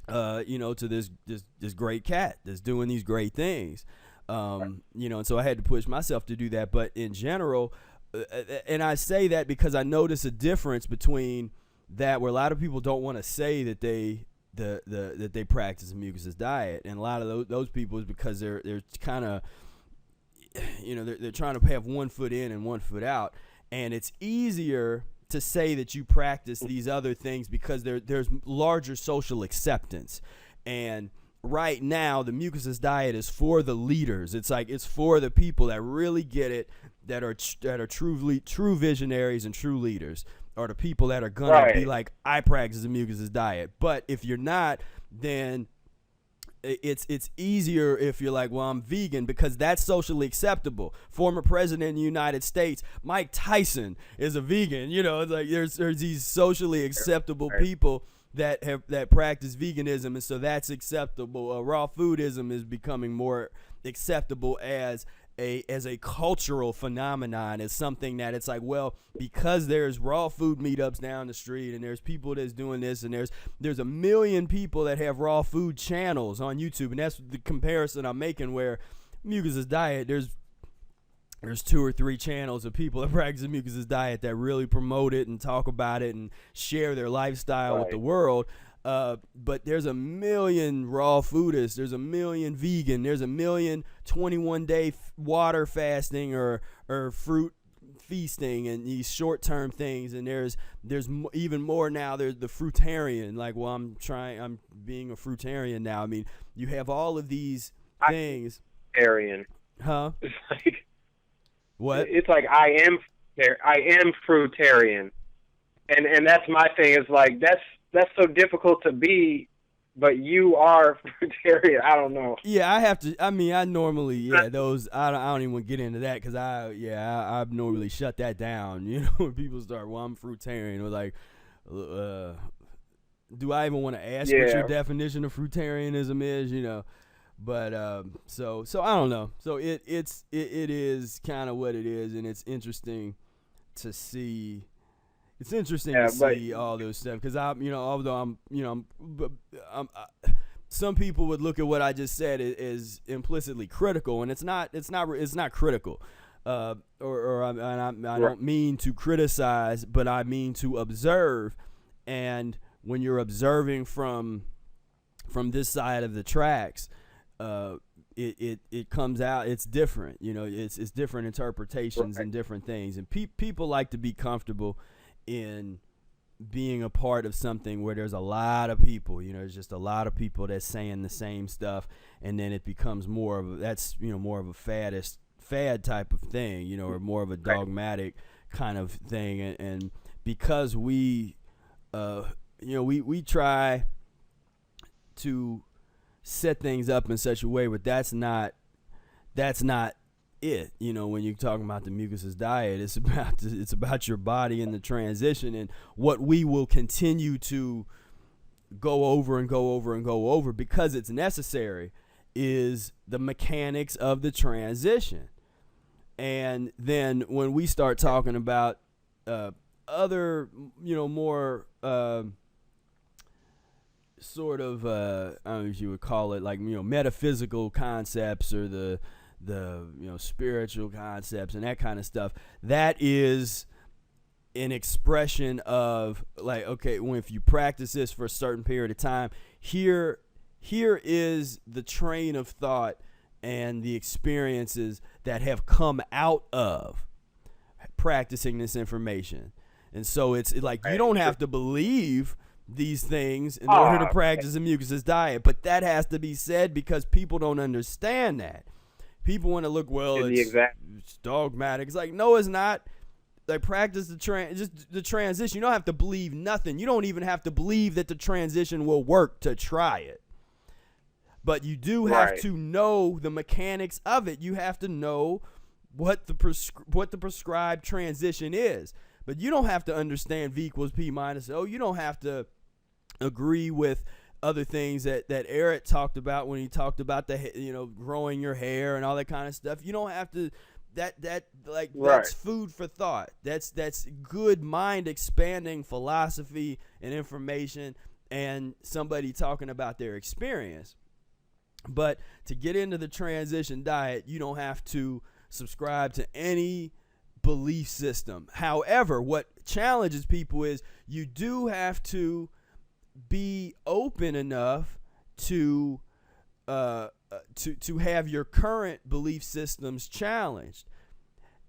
to this great cat that's doing these great things. And so I had to push myself to do that. But in general, and I say that because I notice a difference between that, where a lot of people don't want to say that they practice a mucusless diet, and a lot of those people is because they're kind of, they're trying to have one foot in and one foot out, and it's easier to say that you practice these other things because there's larger social acceptance. And right now, the mucusless diet is for the leaders. It's for the people that really get it, that are true visionaries and true leaders, are the people that are gonna be like, I practice a mucusless diet. But if you're not, then it's easier if you're like, well, I'm vegan, because that's socially acceptable. Former president of the United States, Mike Tyson, is a vegan. It's like there's these socially acceptable people that practice veganism, and so that's acceptable. Raw foodism is becoming more acceptable as a cultural phenomenon, as something that it's like, well, because there's raw food meetups down the street, and there's people that's doing this, and there's a million people that have raw food channels on YouTube, and that's the comparison I'm making, where mucusless diet, there's 2 or 3 channels of people that practice a mucusless diet that really promote it and talk about it and share their lifestyle with the world. But there's a million raw foodists, there's a million vegan, there's a million 21-day water fasting or fruit feasting and these short-term things, and there's even more now. There's the fruitarian, like, well, I'm being a fruitarian now. I mean, you have all of these things. Fruitarian. Huh? It's like, what? It's like I am fruitarian, and that's my thing. Is like that's so difficult to be, but you are fruitarian. I don't know. Yeah, I have to. I mean, I normally those. I don't even want to get into that because I've normally shut that down. When people start, well, I'm fruitarian, or like, do I even want to ask what your definition of fruitarianism is? But so I don't know. So it is kind of what it is, and it's interesting to see. It's interesting to see all those stuff, because although some people would look at what I just said as implicitly critical, and it's not critical. I don't mean to criticize, but I mean to observe. And when you're observing from this side of the tracks, it comes out, it's different. It's different interpretations and different things, and people like to be comfortable in being a part of something where there's a lot of people. There's just a lot of people that's saying the same stuff, and then it becomes more of a fad type of thing, or more of a dogmatic kind of thing. And because we try to set things up in such a way, but that's not it. When you're talking about the mucusless diet, it's about your body and the transition, and what we will continue to go over because it's necessary is the mechanics of the transition. And then when we start talking about other more sort of I don't know if you would call it, like, metaphysical concepts, or the spiritual concepts and that kind of stuff, that is an expression of, like, okay, if you practice this for a certain period of time, here is the train of thought and the experiences that have come out of practicing this information. And so it's like you don't have to believe these things in order to practice a mucusless diet, but that has to be said because people don't understand that. People want to look, well, it's dogmatic. It's like, no, it's not. Like, practice the transition. You don't have to believe nothing. You don't even have to believe that the transition will work to try it. But you do have to know the mechanics of it. You have to know what the prescribed transition is. But you don't have to understand V equals P minus O. You don't have to agree with other things that Eric talked about when he talked about growing your hair and all that kind of stuff. You don't have to. That's food for thought. That's good mind expanding philosophy and information, and somebody talking about their experience. But to get into the transition diet, you don't have to subscribe to any belief system. However, what challenges people is you do have to be open enough to have your current belief systems challenged.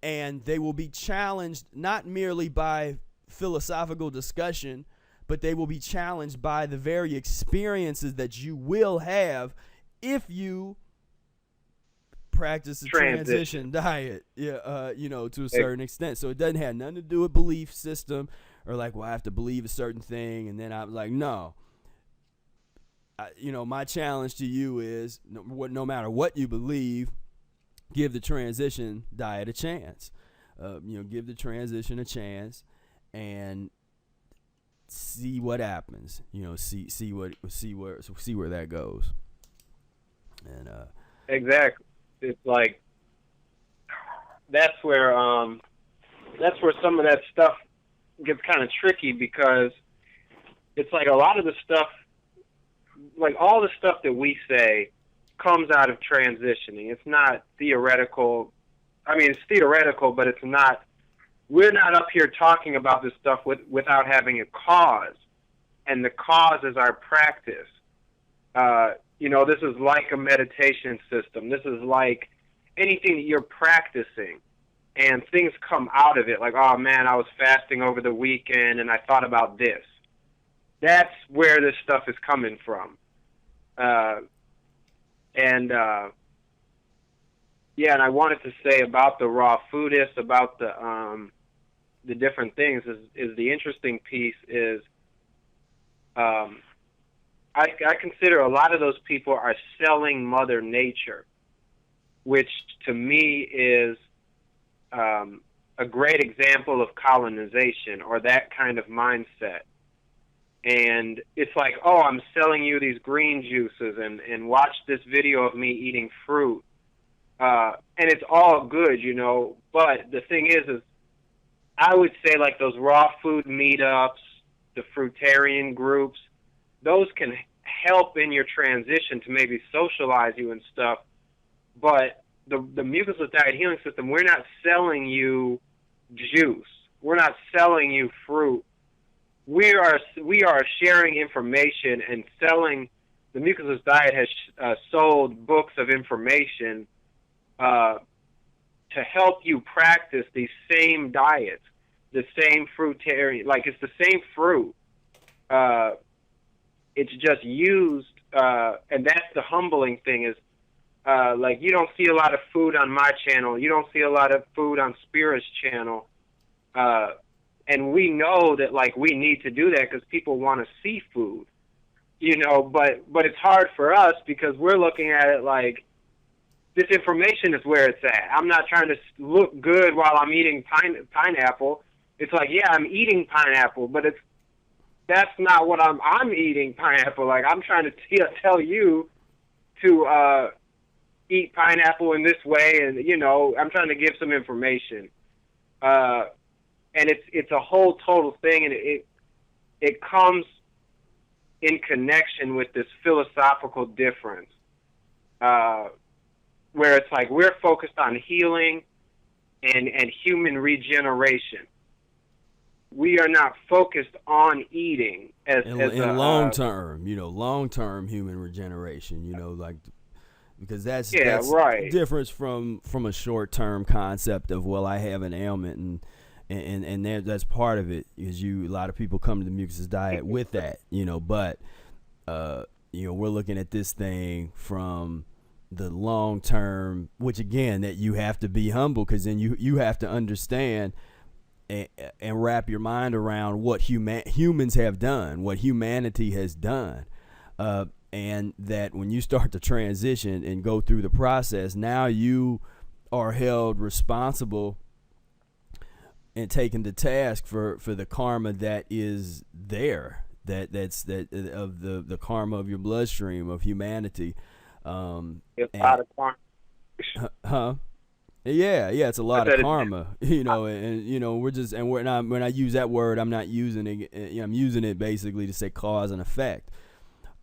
And they will be challenged not merely by philosophical discussion, but they will be challenged by the very experiences that you will have if you practice a transition diet, to a certain extent. So it doesn't have nothing to do with belief system or like, well, I have to believe a certain thing. And then I'm like, no. My challenge to you is no matter what you believe, give the transition diet a chance. Give the transition a chance and see what happens. See where that goes. And exactly, it's like that's where some of that stuff gets kind of tricky, because it's like a lot of the stuff, like all the stuff that we say comes out of transitioning. It's not theoretical. I mean, it's theoretical, but it's not. We're not up here talking about this stuff without having a cause, and the cause is our practice. This is like a meditation system. This is like anything that you're practicing, and things come out of it. Like, oh man, I was fasting over the weekend, and I thought about this. That's where this stuff is coming from. And I wanted to say about the raw foodists, about the different things, is the interesting piece is I consider a lot of those people are selling Mother Nature, which to me is a great example of colonization or that kind of mindset. And it's like, oh, I'm selling you these green juices and watch this video of me eating fruit. And it's all good, but the thing is I would say like those raw food meetups, the fruitarian groups, those can help in your transition to maybe socialize you and stuff. But the Mucusless Diet Healing System, we're not selling you juice. We're not selling you fruit. We are sharing information and selling. The Mucusless Diet has sold books of information to help you practice these same diets, the same fruitarian. Like, it's the same fruit. It's just used, and that's the humbling thing is, like, you don't see a lot of food on my channel. You don't see a lot of food on Spira's channel. And we know that, like, we need to do that because people want to see food, but it's hard for us because we're looking at it like this information is where it's at. I'm not trying to look good while I'm eating pineapple. It's like, yeah, I'm eating pineapple, but that's not what I'm eating pineapple. Like, I'm trying to tell you to eat pineapple in this way, and I'm trying to give some information. And it's a whole total thing, and it comes in connection with this philosophical difference, where it's like we're focused on healing and human regeneration. We are not focused on eating as long term, long-term human regeneration, because that's right. difference from a short-term concept of, well, I have an ailment and and that's part of it, is a lot of people come to the Mucusless diet with that, but we're looking at this thing from the long term, which again, that you have to be humble, because then you have to understand and wrap your mind around what humans have done, what humanity has done, and that when you start to transition and go through the process, now you are held responsible and taken to task for the karma that is there, that's of the karma of your bloodstream of humanity. It's a lot of karma. Huh? Yeah, it's a lot of karma, we're just, and when I use that word, I'm not using it, I'm using it basically to say cause and effect,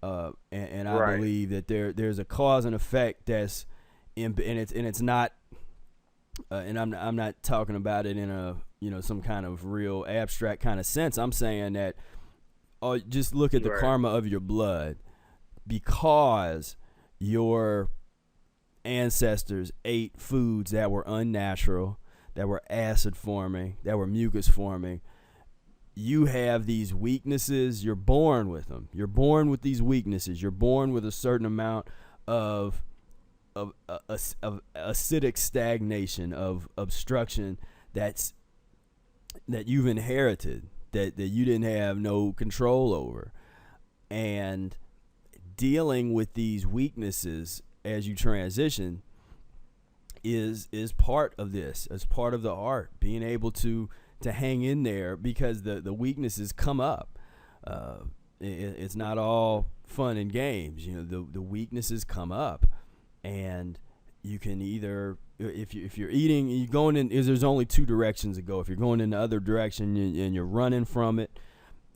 and I believe that there's a cause and effect that's and it's not, and I'm not talking about it in a some kind of real abstract kind of sense. I'm saying that just look at the karma of your blood, because your ancestors ate foods that were unnatural, that were acid forming, that were mucus forming. You have these weaknesses. You're born with them. You're born with these weaknesses. You're born with a certain amount of acidic stagnation, of obstruction that you've inherited, that you didn't have no control over. And dealing with these weaknesses as you transition is part of this, as part of the art, being able to hang in there, because the weaknesses come up. It's not all fun and games, the weaknesses come up, and you can either, if you're eating, you're going in, there's only two directions to go. If you're going in the other direction and you're running from it,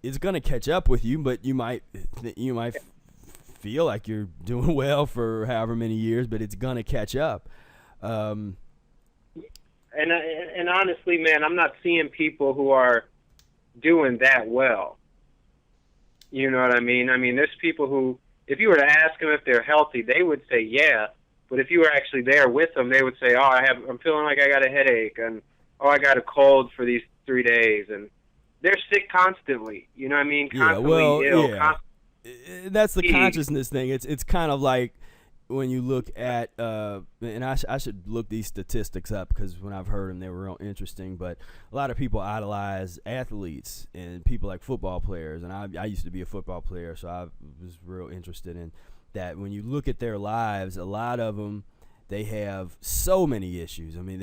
it's going to catch up with you, but you might feel like you're doing well for however many years, but it's gonna catch up. And honestly, man, I'm not seeing people who are doing that well. You know what I mean? I mean, there's people who, if you were to ask them if they're healthy, they would say yeah. But if you were actually there with them, they would say, "Oh, I'm feeling like I got a headache," and "Oh, I got a cold for these 3 days," and they're sick constantly. You know what I mean? Constantly ill. Yeah. That's the consciousness thing. It's kind of like when you look at and I should look these statistics up, because when I've heard them, they were real interesting. But a lot of people idolize athletes and people like football players, and I used to be a football player, so I was real interested in that. When you look at their lives, a lot of them, they have so many issues. I mean,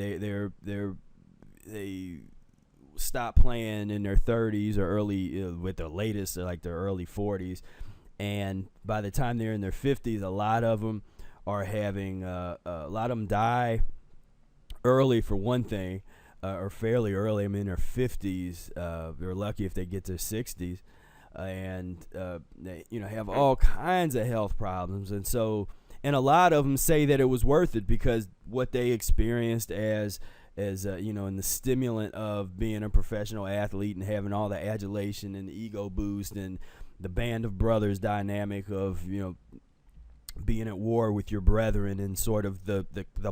they stop playing in their 30s or early with their latest, like their early 40s. And by the time they're in their 50s, a lot of them are having, a lot of them die early, for one thing, or fairly early. I mean, in their 50s, they're lucky if they get to 60s, and they, have all kinds of health problems. And so, and a lot of them say that it was worth it, because what they experienced as in the stimulant of being a professional athlete and having all the adulation and the ego boost and the band of brothers dynamic of, being at war with your brethren, and sort of the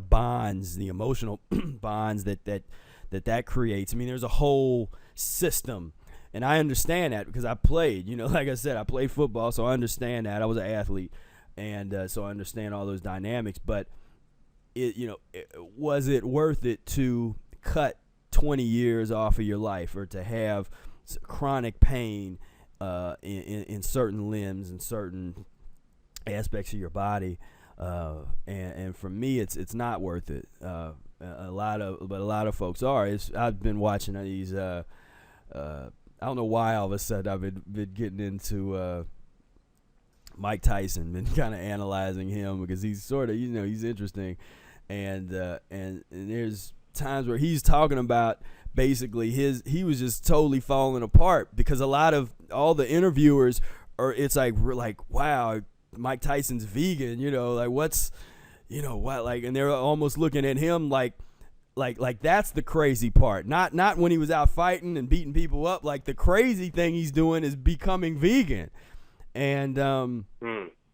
bonds, the emotional bonds that creates. I mean, there's a whole system, and I understand that because I played, like I said, I played football, so I understand that. I was an athlete, and so I understand all those dynamics. But was it worth it to cut 20 years off of your life, or to have chronic pain in certain limbs and certain aspects of your body? And for me, it's not worth it. A lot of folks are. I've been watching these. I don't know why all of a sudden I've been getting into Mike Tyson, been kind of analyzing him, because he's sort of, he's interesting. And there's times where he's talking about basically he was just totally falling apart, because a lot of all the interviewers it's like, we're like, wow, Mike Tyson's vegan, like what's, what, like, and they're almost looking at him like that's the crazy part. Not when he was out fighting and beating people up. Like, the crazy thing he's doing is becoming vegan. And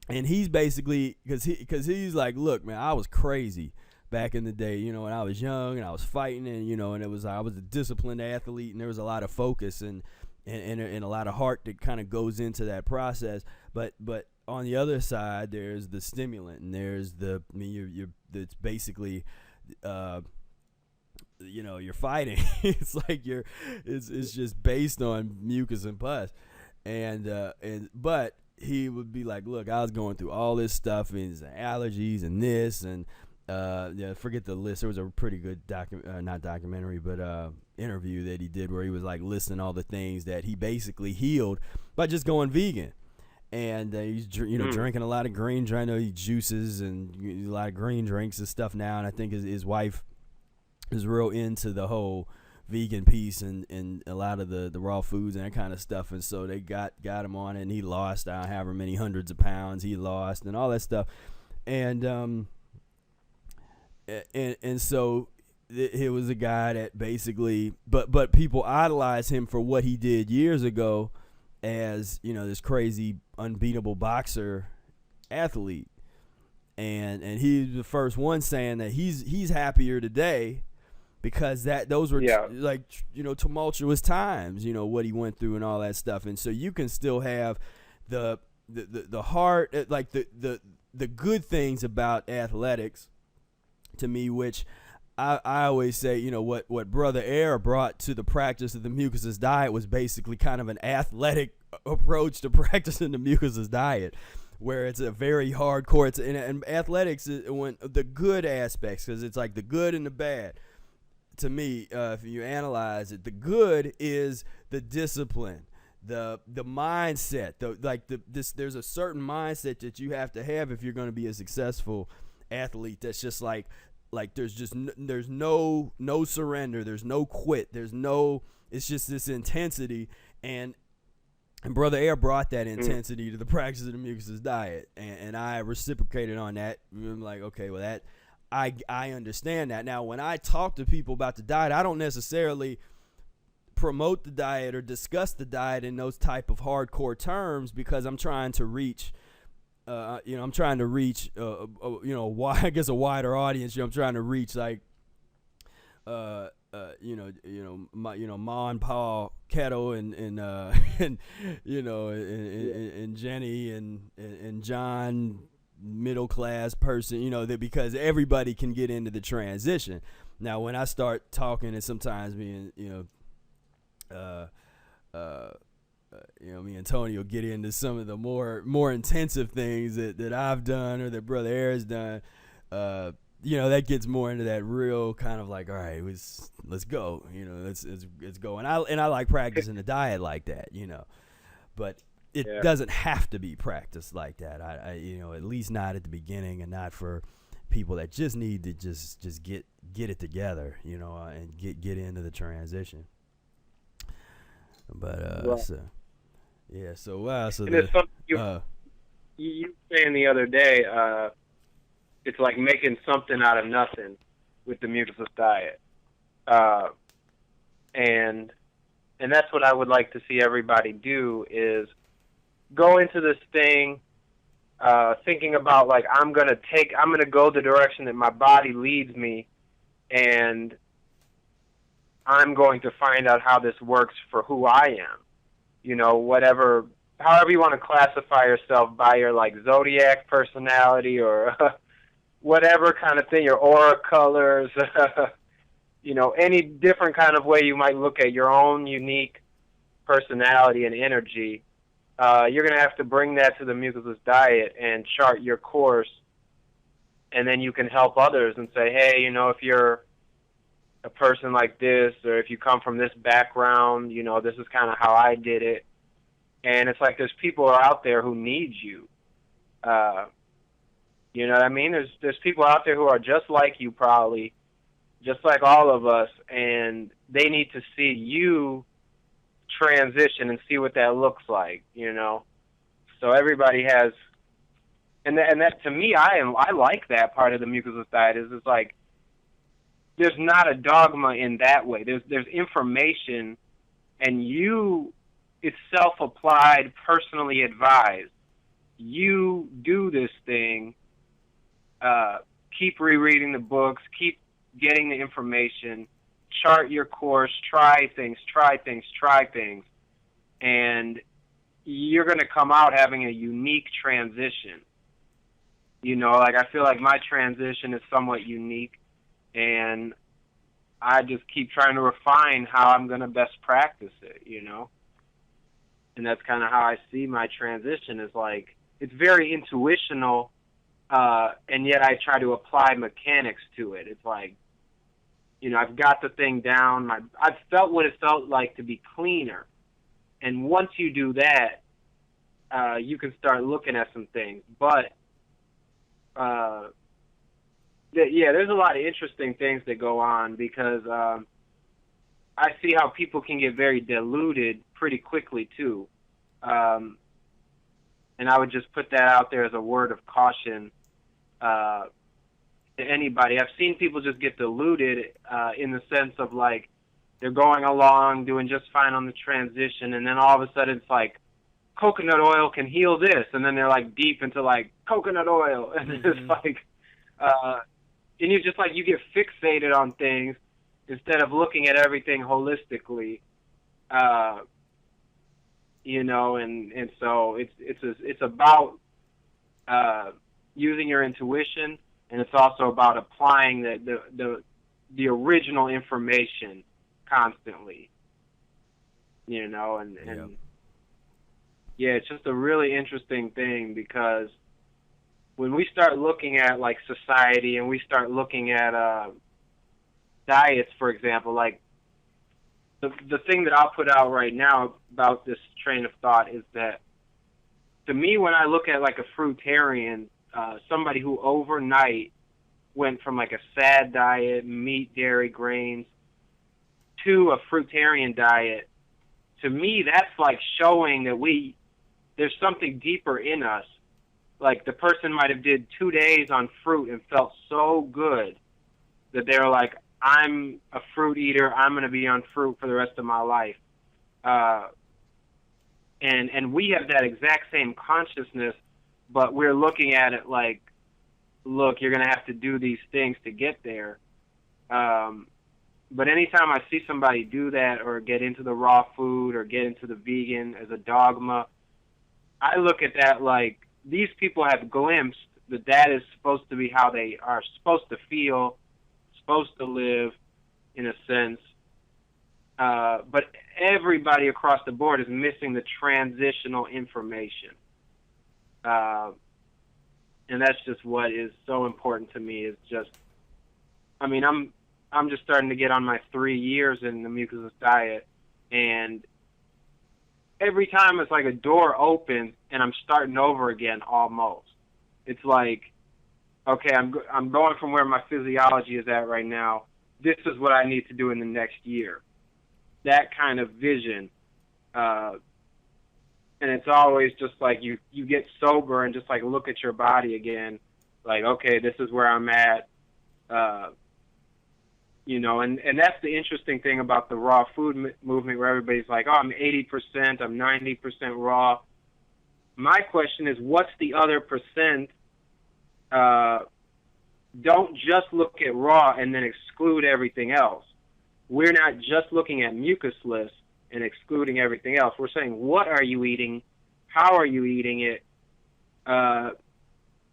and he's basically, because he's like, look, man, I was crazy, back in the day, you know, when I was young and I was fighting, and you know, and I was a disciplined athlete, and there was a lot of focus and a lot of heart that kind of goes into that process. But on the other side, there's the stimulant, and there's it's basically, you know, you're fighting. It's like it's just based on mucus and pus, but he would be like, look, I was going through all this stuff and allergies and this and forget the list. There was a pretty good not documentary, but interview that he did where he was like listing all the things that he basically healed by just going vegan. And he's drinking a lot of green. I know he juices and a lot of green drinks and stuff now. And I think his wife is real into the whole vegan piece and a lot of the raw foods and that kind of stuff. And so they got him on it, and he lost however many hundreds of pounds he lost and all that stuff. And so he was a guy that basically, but people idolize him for what he did years ago as, you know, this crazy unbeatable boxer athlete. And he's the first one saying that he's happier today because those were like, you know, tumultuous times, you know, what he went through and all that stuff. And so you can still have the heart, like the good things about athletics to me, which I always say, you know, what Brother Air brought to the practice of the Mucusless diet was basically kind of an athletic approach to practicing the Mucusless diet, where it's a very hardcore. And athletics is when the good aspects, because it's like the good and the bad. To me, if you analyze it, the good is the discipline, the mindset, there's a certain mindset that you have to have if you're going to be a successful athlete. That's just like there's no surrender, there's no quit, it's just this intensity, and Brother Air brought that intensity to the practice of the Mucusless diet, and I reciprocated on that. I'm like, okay, well, that I understand that. Now, when I talk to people about the diet, I don't necessarily promote the diet or discuss the diet in those type of hardcore terms, because I'm trying to reach a wider audience. I'm trying to reach like Ma and Pa Kettle and Jenny and John, middle class person, you know, that because everybody can get into the transition. Now, when I start talking and sometimes being, me and Tony will get into some of the more intensive things that I've done or that Brother Air has done. That gets more into that real kind of like, all right, let's go, let's go. And I like practicing the diet like that, but it doesn't have to be practiced like that. I at least not at the beginning, and not for people that just need to just get it together, and get into the transition. But right. So it's something you saying the other day. It's like making something out of nothing with the Mucusless diet, and that's what I would like to see everybody do, is go into this thing thinking about, like, I'm gonna go the direction that my body leads me, and I'm going to find out how this works for who I am. However you want to classify yourself, by your like zodiac personality or whatever kind of thing, your aura colors, any different kind of way you might look at your own unique personality and energy. You're going to have to bring that to the Mucusless diet and chart your course, and then you can help others and say, hey, if you're a person like this, or if you come from this background, this is kind of how I did it. And it's like there's people out there who need you. You know what I mean? There's people out there who are just like you, probably, just like all of us, and they need to see you transition and see what that looks like, So everybody has, and that to me, I like that part of the Mucusless diet. Is it's like there's not a dogma in that way. There's information, and it's self-applied, personally advised. You do this thing, keep rereading the books, keep getting the information, chart your course, try things, and you're going to come out having a unique transition. You know, like I feel like my transition is somewhat unique, and I just keep trying to refine how I'm going to best practice it, you know? And that's kind of how I see my transition, is like, it's very intuitional, and yet I try to apply mechanics to it. It's like, you know, I've got the thing down. I've felt what it felt like to be cleaner. And once you do that, you can start looking at some things. But, there's a lot of interesting things that go on, because I see how people can get very diluted pretty quickly, too. And I would just put that out there as a word of caution to anybody. I've seen people just get diluted in the sense of, like, they're going along, doing just fine on the transition, and then all of a sudden it's like, coconut oil can heal this, and then they're, like, deep into, like, coconut oil, and it's like, and you just, like, you get fixated on things instead of looking at everything holistically, you know, and so it's about using your intuition, and it's also about applying the original information constantly, you know, and yeah, it's just a really interesting thing, because when we start looking at, like, society, and we start looking at diets, for example, like, the thing that I'll put out right now about this train of thought is that, to me, when I look at, like, a fruitarian, somebody who overnight went from, like, a sad diet, meat, dairy, grains, to a fruitarian diet, to me, that's, like, showing that there's something deeper in us. Like, the person might have did 2 days on fruit and felt so good that they're like, I'm a fruit eater, I'm going to be on fruit for the rest of my life. And we have that exact same consciousness, but we're looking at it like, look, you're going to have to do these things to get there. But anytime I see somebody do that, or get into the raw food, or get into the vegan as a dogma, I look at that like, these people have glimpsed that is supposed to be how they are supposed to feel, supposed to live, in a sense. But everybody across the board is missing the transitional information. And that's just what is so important to me, is just, I mean, I'm just starting to get on my 3 years in the Mucusless diet, and every time it's like a door opens and I'm starting over again almost. It's like, okay, I'm going from where my physiology is at right now. This is what I need to do in the next year. That kind of vision. And it's always just like you get sober and just like look at your body again. Like, okay, this is where I'm at. You know, and that's the interesting thing about the raw food movement, where everybody's like, oh, I'm 80%, I'm 90% raw. My question is, what's the other percent? Don't just look at raw and then exclude everything else. We're not just looking at mucusless and excluding everything else. We're saying, what are you eating? How are you eating it? And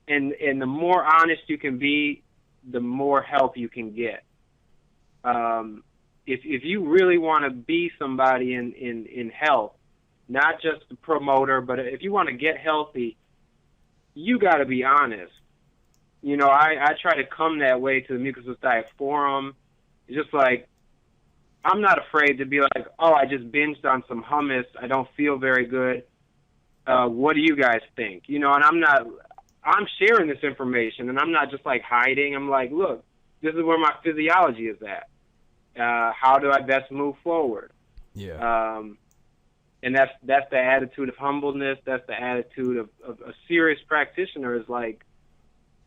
the more honest you can be, the more help you can get. If you really want to be somebody in health, not just a promoter, but if you want to get healthy, you got to be honest. You know, I try to come that way to the Mucusless Diet Forum. It's just like, I'm not afraid to be like, oh, I just binged on some hummus, I don't feel very good. What do you guys think? You know, and I'm sharing this information, and I'm not just like hiding. I'm like, look, this is where my physiology is at. How do I best move forward? Yeah. And that's the attitude of humbleness. That's the attitude of a serious practitioner, is like,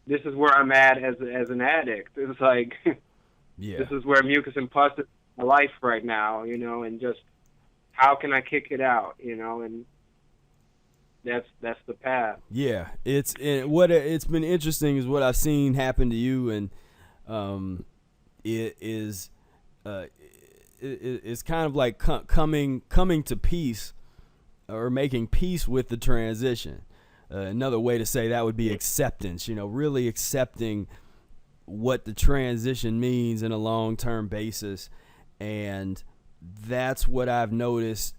this is where I'm at as an addict. It's like, yeah. This is where mucus and pus is my life right now, you know, and just how can I kick it out, you know, and that's the path. Yeah, it's been interesting is what I've seen happen to you, and it is it's kind of like coming to peace, or making peace with the transition. Another way to say that would be acceptance. Really accepting what the transition means in a long-term basis, and that's what I've noticed.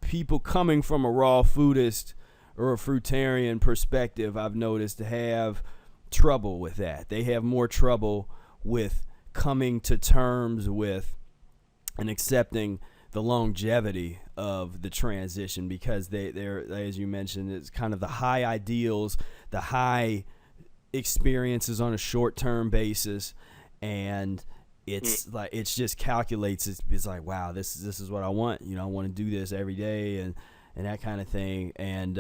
People coming from a raw foodist or a fruitarian perspective, I've noticed, have trouble with that. They have more trouble with coming to terms with and accepting the longevity of the transition, because they're, as you mentioned, it's kind of the high ideals, the high experiences on a short-term basis, and it's like, it's just calculates. It's like, wow, this is what I want. I want to do this every day, and that kind of thing. And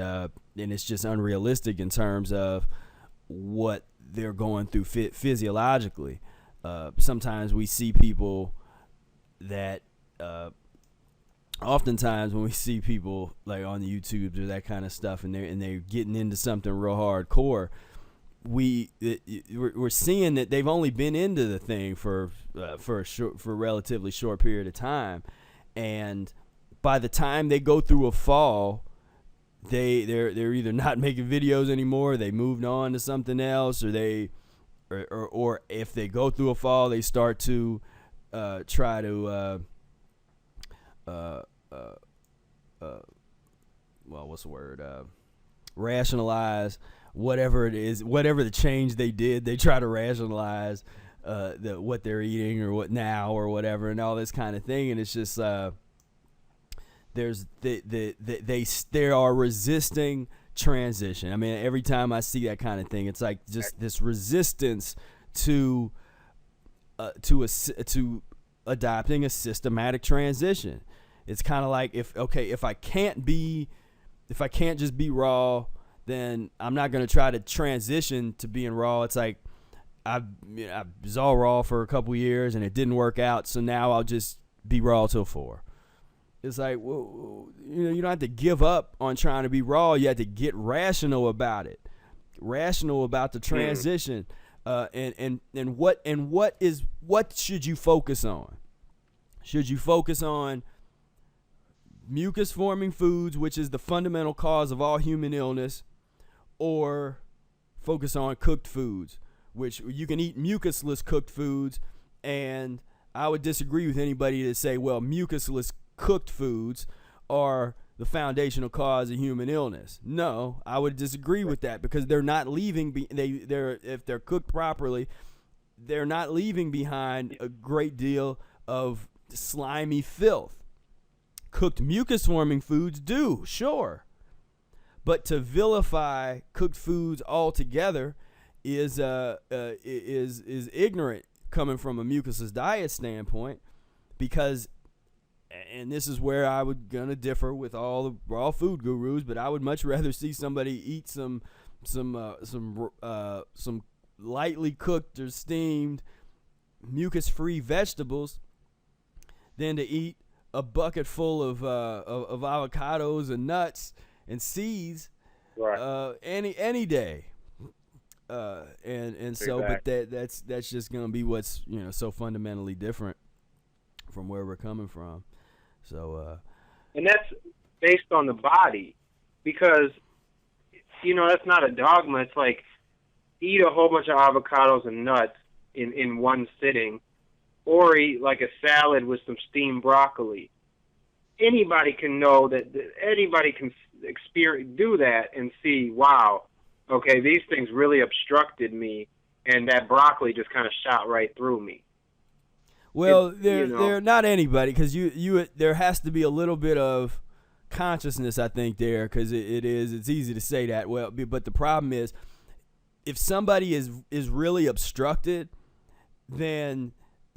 it's just unrealistic in terms of what they're going through physiologically. Sometimes we see people that, oftentimes when we see people like on the YouTubes or that kind of stuff, and they're getting into something real hardcore, we're seeing that they've only been into the thing for a relatively short period of time, and by the time they go through a fall, they're either not making videos anymore, they moved on to something else, or if they go through a fall, they start to try to rationalize whatever it is, whatever the change they did. They try to rationalize what they're eating or what now or whatever, and all this kind of thing. And it's just they are resisting transition. I mean, every time I see that kind of thing, it's like just this resistance to adopting a systematic transition. It's kind of like, if I can't just be raw, then I'm not going to try to transition to being raw. It's like I was all raw for a couple years and it didn't work out, so now I'll just be raw till 4. It's like, well, you don't have to give up on trying to be raw. You have to get rational about it, rational about the transition. And what should you focus on? Should you focus on mucus forming foods, which is the fundamental cause of all human illness, or focus on cooked foods, which you can eat mucusless cooked foods? And I would disagree with anybody that say, well, mucusless cooked foods are the foundational cause of human illness. No, I would disagree with that, because they're not leaving. If they're cooked properly, they're not leaving behind a great deal of slimy filth. Cooked mucus-forming foods do, sure, but to vilify cooked foods altogether is ignorant coming from a mucusless diet standpoint, because, and this is where I would gonna differ with all the raw food gurus, but I would much rather see somebody eat some lightly cooked or steamed mucus-free vegetables than to eat a bucket full of avocados and nuts and seeds, right, any day. And so, but that's just gonna be what's so fundamentally different from where we're coming from. So and that's based on the body, because that's not a dogma. It's like, eat a whole bunch of avocados and nuts in one sitting, or eat like a salad with some steamed broccoli. Anybody can know that. Anybody can do that and see, wow, okay, these things really obstructed me, and that broccoli just kind of shot right through me. Well, they're not anybody, because there has to be a little bit of consciousness, I think, there, because it's easy to say that. Well, but the problem is, if somebody is really obstructed, then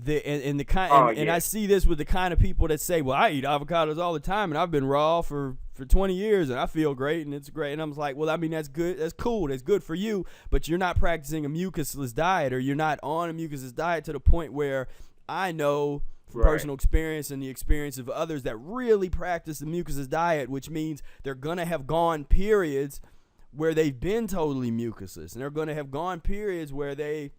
I see this with the kind of people that say, well, I eat avocados all the time and I've been raw for 20 years and I feel great and it's great. And I'm like, well, I mean, that's good. That's cool. That's good for you. But you're not practicing a mucusless diet, or you're not on a mucusless diet to the point where I know from Right. personal experience and the experience of others that really practice the mucusless diet, which means they're going to have gone periods where they've been totally mucusless, and they're going to have gone periods where they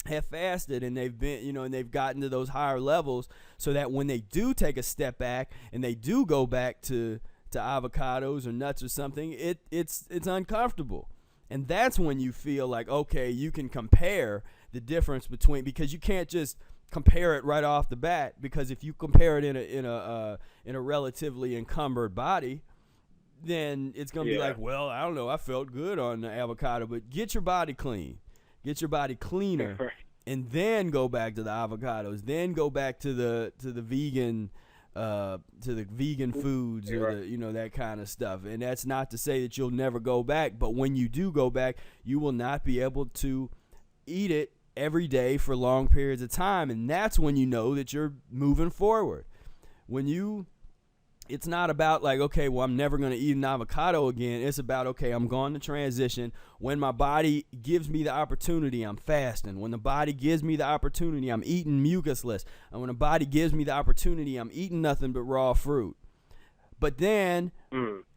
have fasted and they've been, and they've gotten to those higher levels, so that when they do take a step back and they do go back to avocados or nuts or something, it's uncomfortable. And that's when you feel like, okay, you can compare the difference between, because you can't just compare it right off the bat, because if you compare it in a relatively encumbered body, then it's going to be like, well, I don't know, I felt good on the avocado. But get your body clean. Get your body cleaner, and then go back to the avocados. Then go back to the vegan foods, or that kind of stuff. And that's not to say that you'll never go back, but when you do go back, you will not be able to eat it every day for long periods of time, and that's when you know that you're moving forward. It's not about like, okay, well, I'm never going to eat an avocado again. It's about, okay, I'm going to transition. When my body gives me the opportunity, I'm fasting. When the body gives me the opportunity, I'm eating mucusless. And when the body gives me the opportunity, I'm eating nothing but raw fruit. But then,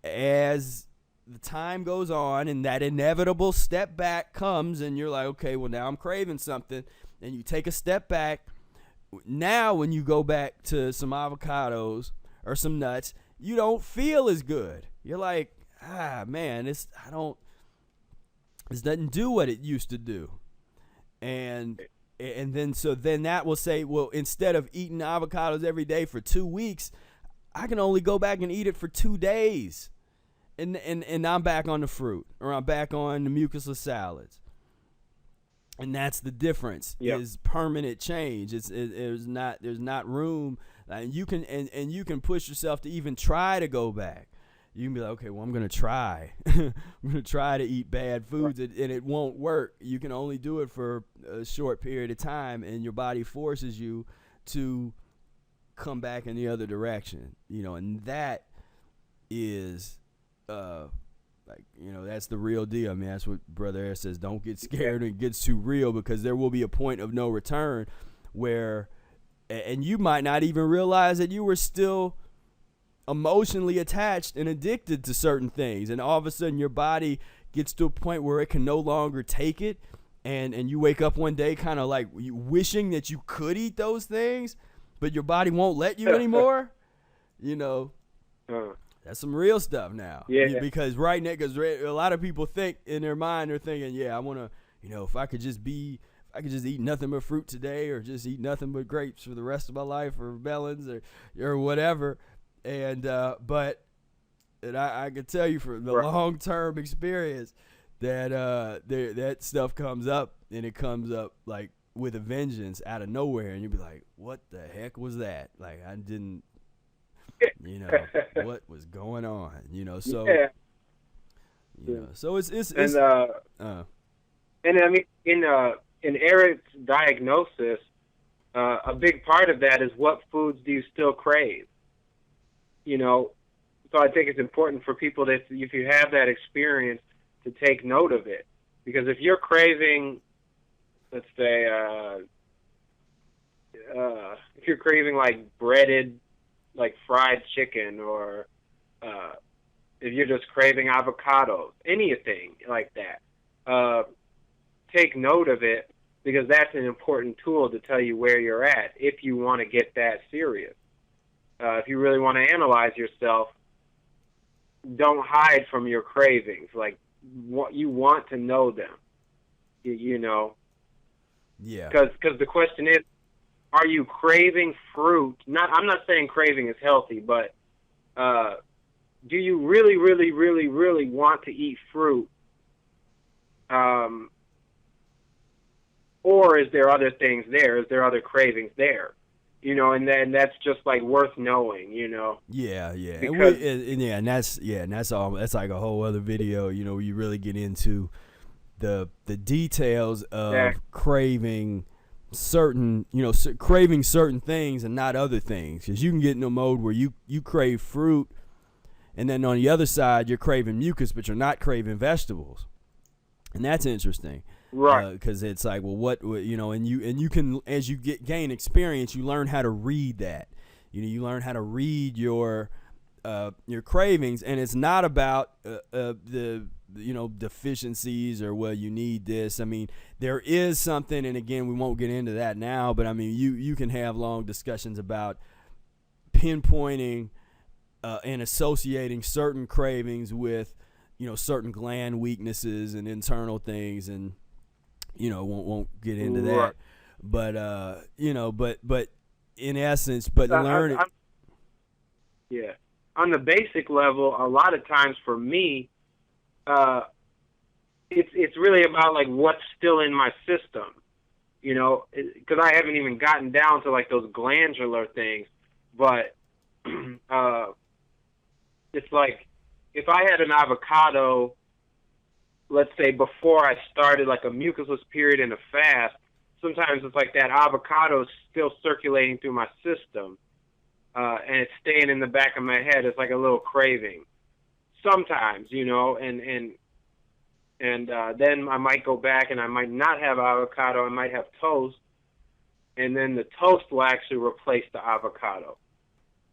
as the time goes on and that inevitable step back comes, and you're like, okay, well, now I'm craving something, and you take a step back. Now, when you go back to some avocados or some nuts, you don't feel as good. You're like, man, it doesn't do what it used to do. And then that will say, well, instead of eating avocados every day for 2 weeks, I can only go back and eat it for 2 days. And I'm back on the fruit, or I'm back on the mucusless salads. And that's the difference. Yep. Is permanent change. There's not room, and you can push yourself to even try to go back. You can be like, okay, well, I'm gonna try. I'm gonna try to eat bad foods, and it won't work. You can only do it for a short period of time, and your body forces you to come back in the other direction. And that is that's the real deal. I mean, that's what Brother Air says. Don't get scared when it gets too real, because there will be a point of no return where, and you might not even realize that you were still emotionally attached and addicted to certain things, and all of a sudden your body gets to a point where it can no longer take it, and you wake up one day kind of like wishing that you could eat those things, but your body won't let you anymore. That's some real stuff now. Yeah. Because right now, because a lot of people think in their mind, they're thinking, yeah, I want to, if I could just eat nothing but fruit today, or just eat nothing but grapes for the rest of my life, or melons, or whatever. And I can tell you from the long-term experience that that stuff comes up, and it comes up like with a vengeance out of nowhere, and you'll be like, what the heck was that? Like, I didn't. What was going on? So so it's and I mean, in Eric's diagnosis, a big part of that is, what foods do you still crave? So I think it's important for people that, if you have that experience, to take note of it, because if you're craving, let's say, if you're craving like breaded, like fried chicken, or if you're just craving avocados, anything like that, take note of it, because that's an important tool to tell you where you're at if you want to get that serious. If you really want to analyze yourself, don't hide from your cravings. Like, you want to know them, Yeah. Because the question is, are you craving fruit? I'm not saying craving is healthy, but do you really, really, really, really want to eat fruit? Or is there other things there? Is there other cravings there? And then that's just like worth knowing, Yeah. Because, and that's all. That's like a whole other video. You really get into the details of craving certain things and not other things, because you can get in a mode where you crave fruit, and then on the other side you're craving mucus, but you're not craving vegetables. And that's interesting. Right. Because it's like, well, and you can, as you gain experience, you learn how to read that. You learn how to read your cravings, and it's not about the deficiencies or, well, you need this. I mean, there is something, and again, we won't get into that now, but I mean, you can have long discussions about pinpointing and associating certain cravings with certain gland weaknesses and internal things, and won't get into that, but but in essence, but learn it. Yeah, on the basic level, a lot of times for me, it's really about like what's still in my system, because I haven't even gotten down to like those glandular things, but it's like if I had an avocado, let's say before I started like a mucusless period in a fast, sometimes it's like that avocado is still circulating through my system, and it's staying in the back of my head. It's like a little craving sometimes, and then I might go back and I might not have avocado. I might have toast, and then the toast will actually replace the avocado.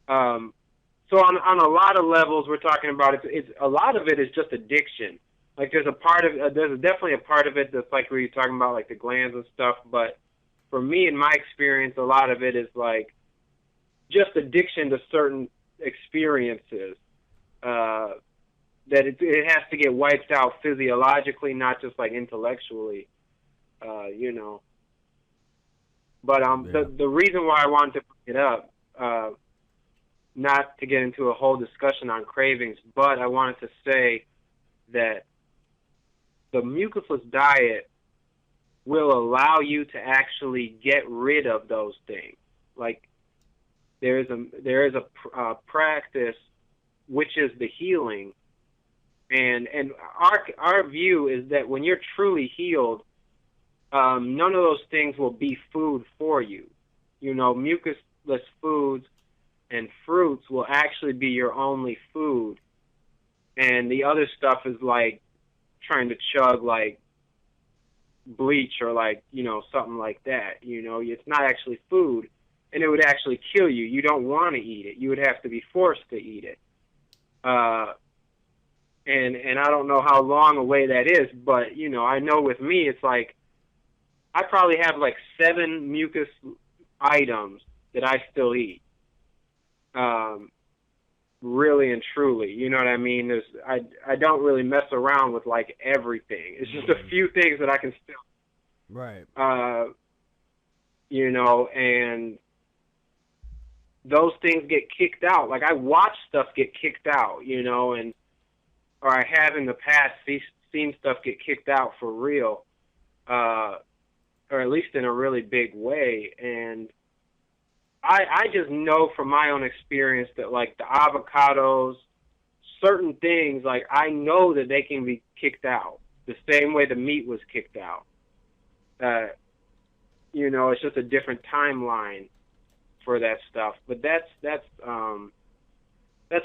So on a lot of levels, we're talking about it's a lot of it is just addiction. Like there's definitely a part of it that's like where you're talking about like the glands and stuff. But for me, in my experience, a lot of it is like just addiction to certain experiences. That it has to get wiped out physiologically, not just like intellectually. But the reason why I wanted to bring it up, not to get into a whole discussion on cravings, but I wanted to say that the mucusless diet will allow you to actually get rid of those things. Like there is a practice which is the healing, and our view is that when you're truly healed, none of those things will be food for you. Mucusless foods and fruits will actually be your only food, and the other stuff is like trying to chug like bleach or like something like that. It's not actually food, and it would actually kill you. You don't want to eat it. You would have to be forced to eat it. And I don't know how long away that is, but I know with me it's like I probably have like 7 mucus items that I still eat. Really and truly, you know what I mean? I don't really mess around with like everything. It's just a few things that I can still, right. And those things get kicked out. Like I watch stuff get kicked out, or I have in the past seen stuff get kicked out for real, or at least in a really big way. And I just know from my own experience that like the avocados, certain things, like I know that they can be kicked out the same way the meat was kicked out. It's just a different timeline for that stuff. But that's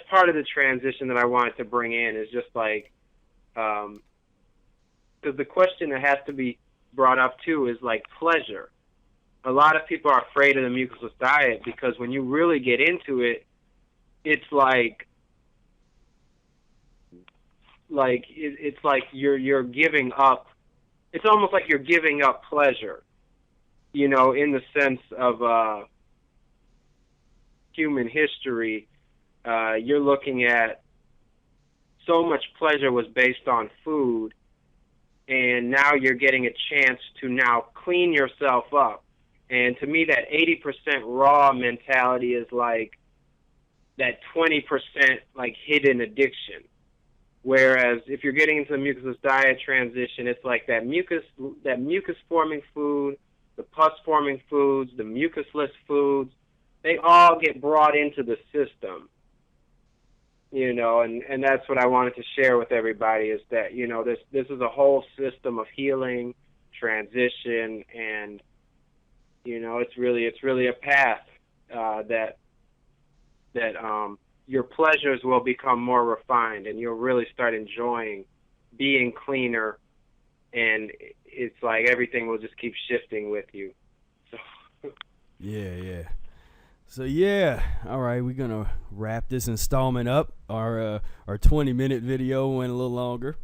part of the transition that I wanted to bring in, is just like, because the question that has to be brought up too is like pleasure. A lot of people are afraid of the mucusless diet because when you really get into it, it's like it's like you're giving up. It's almost like you're giving up pleasure, in the sense of human history. You're looking at so much pleasure was based on food, and now you're getting a chance to now clean yourself up. And to me, that 80% raw mentality is like that 20% like hidden addiction. Whereas if you're getting into the mucusless diet transition, it's like that mucus forming food, the pus forming foods, the mucusless foods, they all get brought into the system. And that's what I wanted to share with everybody, is that, this is a whole system of healing, transition, and it's really a path that your pleasures will become more refined, and you'll really start enjoying being cleaner and it's like everything will just keep shifting with you. So. Yeah. So all right, we're gonna wrap this installment up. Our 20-minute video went a little longer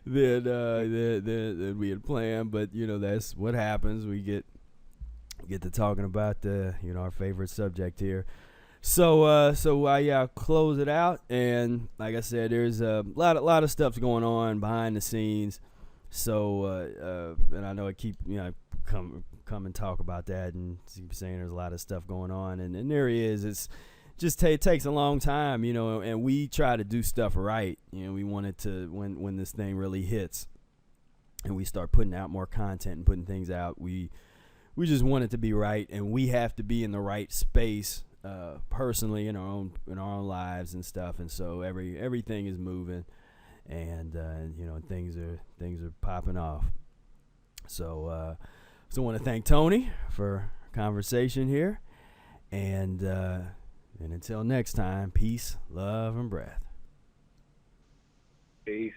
than we had planned, but that's what happens. We get to talking about our favorite subject here. So I'll close it out, and like I said, there's a lot of stuff going on behind the scenes. So and I know I keep come and talk about that and keep saying there's a lot of stuff going on, and there is. It's just it takes a long time, and we try to do stuff right. We want it to when this thing really hits, and we start putting out more content and putting things out. We just want it to be right, and we have to be in the right space personally in our own lives and stuff. And so everything is moving, and things are popping off. So I want to thank Tony for conversation here, and until next time, peace, love, and breath. Peace.